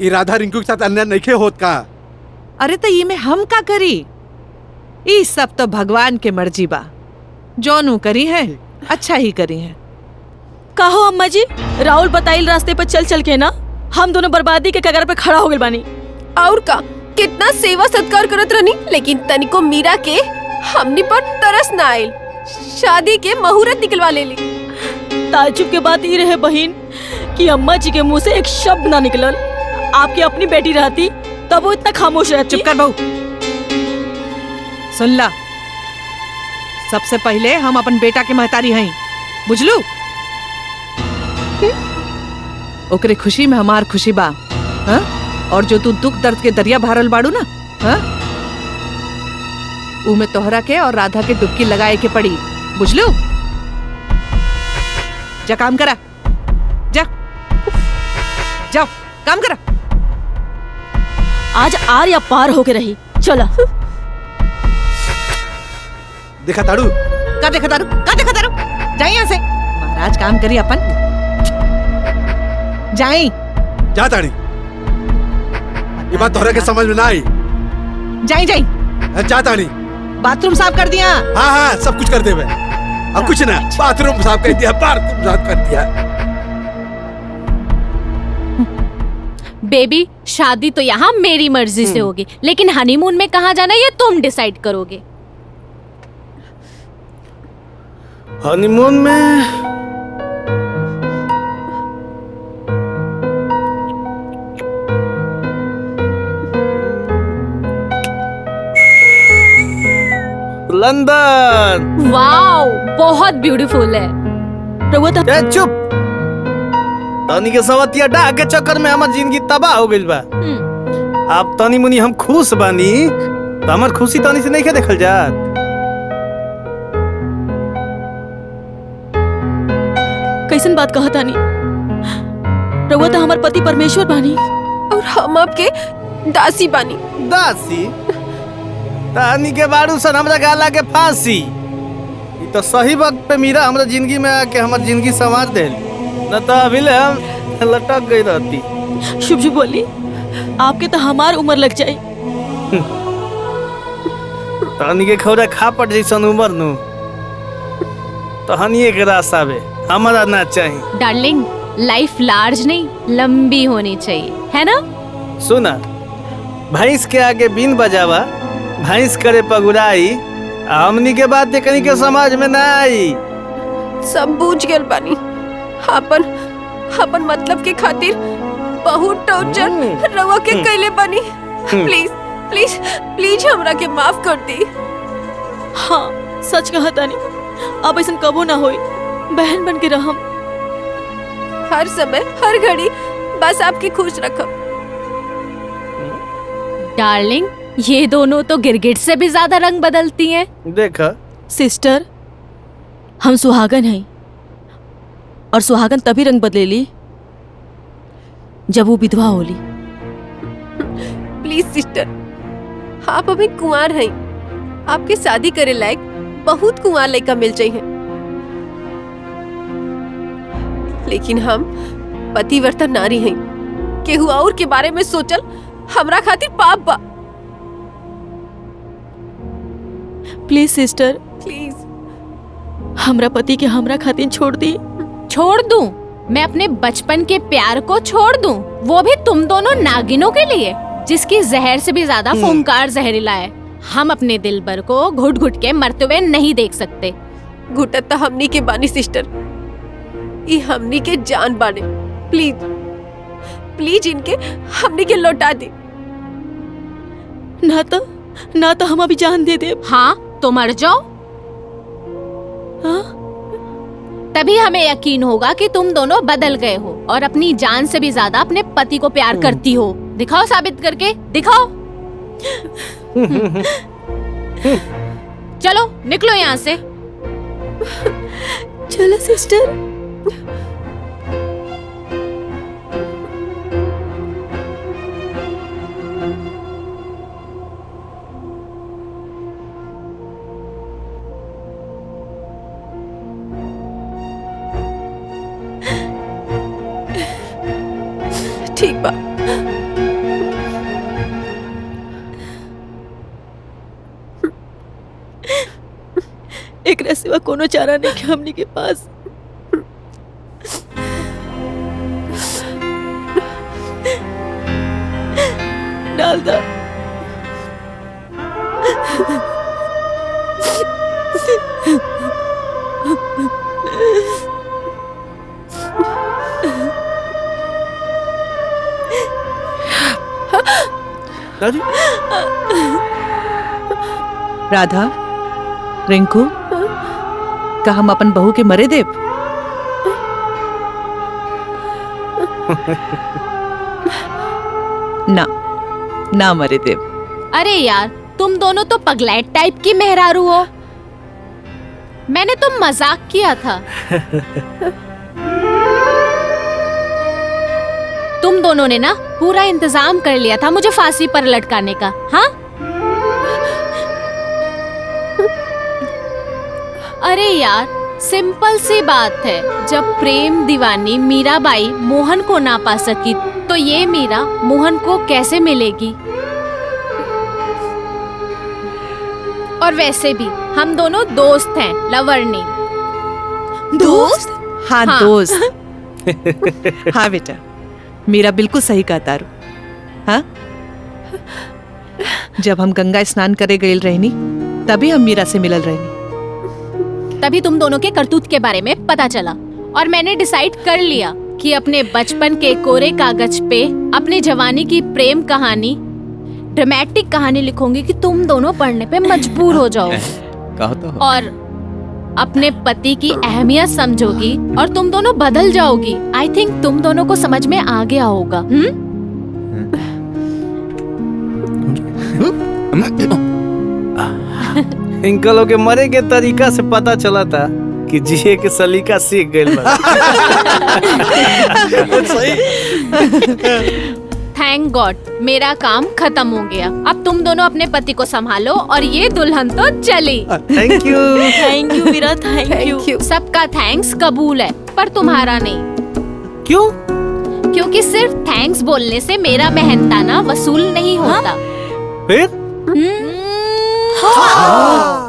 ई राधा रिंकू के साथ अन्याय नइखे होत का? अरे तो ये में हम का करी? ये सब तो भगवान के मर्जी बा, जोनू करी है अच्छा ही करी है। कहो अम्मा जी, राहुल बताइल रास्ते पर चल चल के ना हम दोनों बर्बादी के कगार पे खड़ा हो गए बानी। और का कितना सेवा सत्कार करत रहनी, लेकिन तनिको मीरा के हमनी पर तरस ना आइल। शादी के मुहूर्त निकलवा ले ली। ताज्जुब के बात ये रहे बहन कि अम्मा जी के मुंह से एक शब्द ना निकलल। आपकी अपनी बेटी रहती तब वो इतना खामोश रहती। चुप कर बहू। सुन ला, सबसे पहले हम अपन बेटा के महतारी हैं, बुझलू? ओकरे खुशी में हमार खुशी बा। हाँ? और जो तू दुख दर्द के दरिया भरल बाड़ू ना, हाँ? उमे तोहरा के और राधा के डुबकी लगाए के पड़ी, बुझलू? जा काम करा, जा जाओ काम करा। आज आर या पार होके रही। चला। देखा ताड़ू? का देखा तारू? का देखा तारू? जाए यहाँ से। महाराज काम करी अपन। जाए। जा ताड़ी। ये बात तोहरा के समझ में ना आई। जाए जाए। जा ताड़ी। बाथरूम साफ कर दिया? हाँ हाँ सब कुछ कर दे मैं। अब कुछ ना, बाथरूम साफ कर दिया, बाथरूम साफ कर दिया। बेबी शादी तो यहाँ मेरी मर्जी से होगी, लेकिन हनीमून में कहाँ जाना ये तुम डिसाइड करोगे। हनीमून में लंदन। वाओ बहुत ब्यूटीफुल है। चुप। तनी के सवतिया डा के चक्कर में हमार जिंदगी तबाह हो गइल बा। आप तनी मुनी हम खुश बानी, तो हमार खुशी तनी से नहीं के देखल जात। कैसन बात कहा तानी? रउआ तो हमार पति परमेश्वर बानी और हम आपके दासी बानी। दासी? तानी के बारू सन हमरा गाला के फांसी। ई तो सही वक्त पे मीरा हमरा जिंदगी में आके हमार जिंदगी संवार देल, न तो अभी ले हम लटक गई रहती। शुभ शुभ बोली, आपके तो हमार उम्र लग जाए। तानी के खौरा खा पट जैसन उम्र नु तो हनिए के रास्ता बे हमारा ना चाहिए। डार्लिंग लाइफ लार्ज नहीं लंबी होनी चाहिए, है ना? सुना, भैंस के आगे बीन बजावा, भैंस करे पगुराई, हमनी के बात देखनी के समझ में ना आई। सब बूझ गेल बानी। अपन अपन मतलब के खातिर बहुत टॉर्चर रवा के कैले बानी। प्लीज प्लीज प्लीज हमरा के माफ कर दी। हाँ सच कहा तानी, अब ऐसा कबो ना होई। बहन बन के रहम। हर समय हर घड़ी बस आपकी खुश रखब। डार्लिंग, ये दोनों तो गिरगिट से भी ज्यादा रंग बदलती हैं। देखा सिस्टर, हम सुहागन हैं और सुहागन तभी रंग बदलेली जब वो विधवा होली। प्लीज सिस्टर, आप अभी कुंवार हैं। आपके शादी करे लायक बहुत कुंवार लड़का मिल चाहिए, लेकिन हम पतिव्रता नारी हैं। केहू और के बारे में सोचल हमरा खातिर पाप बा। प्लीज सिस्टर, प्लीज हमरा पति के हमरा खातिर छोड़ दी। छोड़ दूं? मैं अपने बचपन के प्यार को छोड़ दूं? वो भी तुम दोनों नागिनों के लिए, जिसकी जहर से भी ज्यादा फुंकार जहरीला है। हम अपने दिलबर को घुट घुट के मरते हुए नहीं देख सकते। घुटत तो हमनी के बानी सिस्टर, ये हमनी के जान बाने। प्लीज प्लीज इनके हमनी के लौटा दे। ना तो हम अभी जान दे दे। हाँ तो मर जाओ। हाँ? तभी हमें यकीन होगा कि तुम दोनों बदल गए हो और अपनी जान से भी ज्यादा अपने पति को प्यार करती हो। दिखाओ, साबित करके दिखाओ। चलो निकलो यहाँ से। चलो सिस्टर। ठीक बा। एक सिवा कोनो चारा नहीं कि हमनी के पास। डाल दो। राधा, रिंकू, का हम अपन बहू के मरे देव? ना ना मरे देव। अरे यार, तुम दोनों तो पगलैट टाइप की मेहरारू हो। मैंने तो मजाक किया था। तुम दोनों ने ना पूरा इंतजाम कर लिया था मुझे फांसी पर लटकाने का। हाँ? अरे यार, सिंपल सी बात है। जब प्रेम दीवानी मीराबाई मोहन को ना पा सकी, तो ये मीरा मोहन को कैसे मिलेगी? और वैसे भी हम दोनों दोस्त हैं, लवर नहीं। दोस्त? हाँ, हाँ। दोस्त। हाँ बेटा, मीरा बिल्कुल सही कहा तारू। हाँ, जब हम गंगा स्नान करे गए रहनी, तभी हम मीरा से मिलल रहनी। तभी तुम दोनों के करतूत के बारे में पता चला और मैंने डिसाइड कर लिया कि अपने बचपन के कोरे कागज पे अपनी जवानी की प्रेम कहानी, ड्रामेटिक कहानी लिखूंगी कि तुम दोनों पढ़ने पे मजबूर हो जाओ और अपने पति की अहमियत समझोगी और तुम दोनों बदल जाओगी। आई थिंक तुम दोनों को समझ में आ गया होगा। इनकलों के मरे के तरीका से पता चला था कि जिए के सलीका सीख गए। थैंक गॉड, मेरा काम खत्म हो गया। अब तुम दोनों अपने पति को संभालो और ये दुल्हन तो चली। Thank you. Thank you Meera, thank you. सबका थैंक्स कबूल है, पर तुम्हारा नहीं। क्यों? क्योंकि सिर्फ थैंक्स बोलने से मेरा मेहनताना वसूल नहीं होता। फिर? हाँ।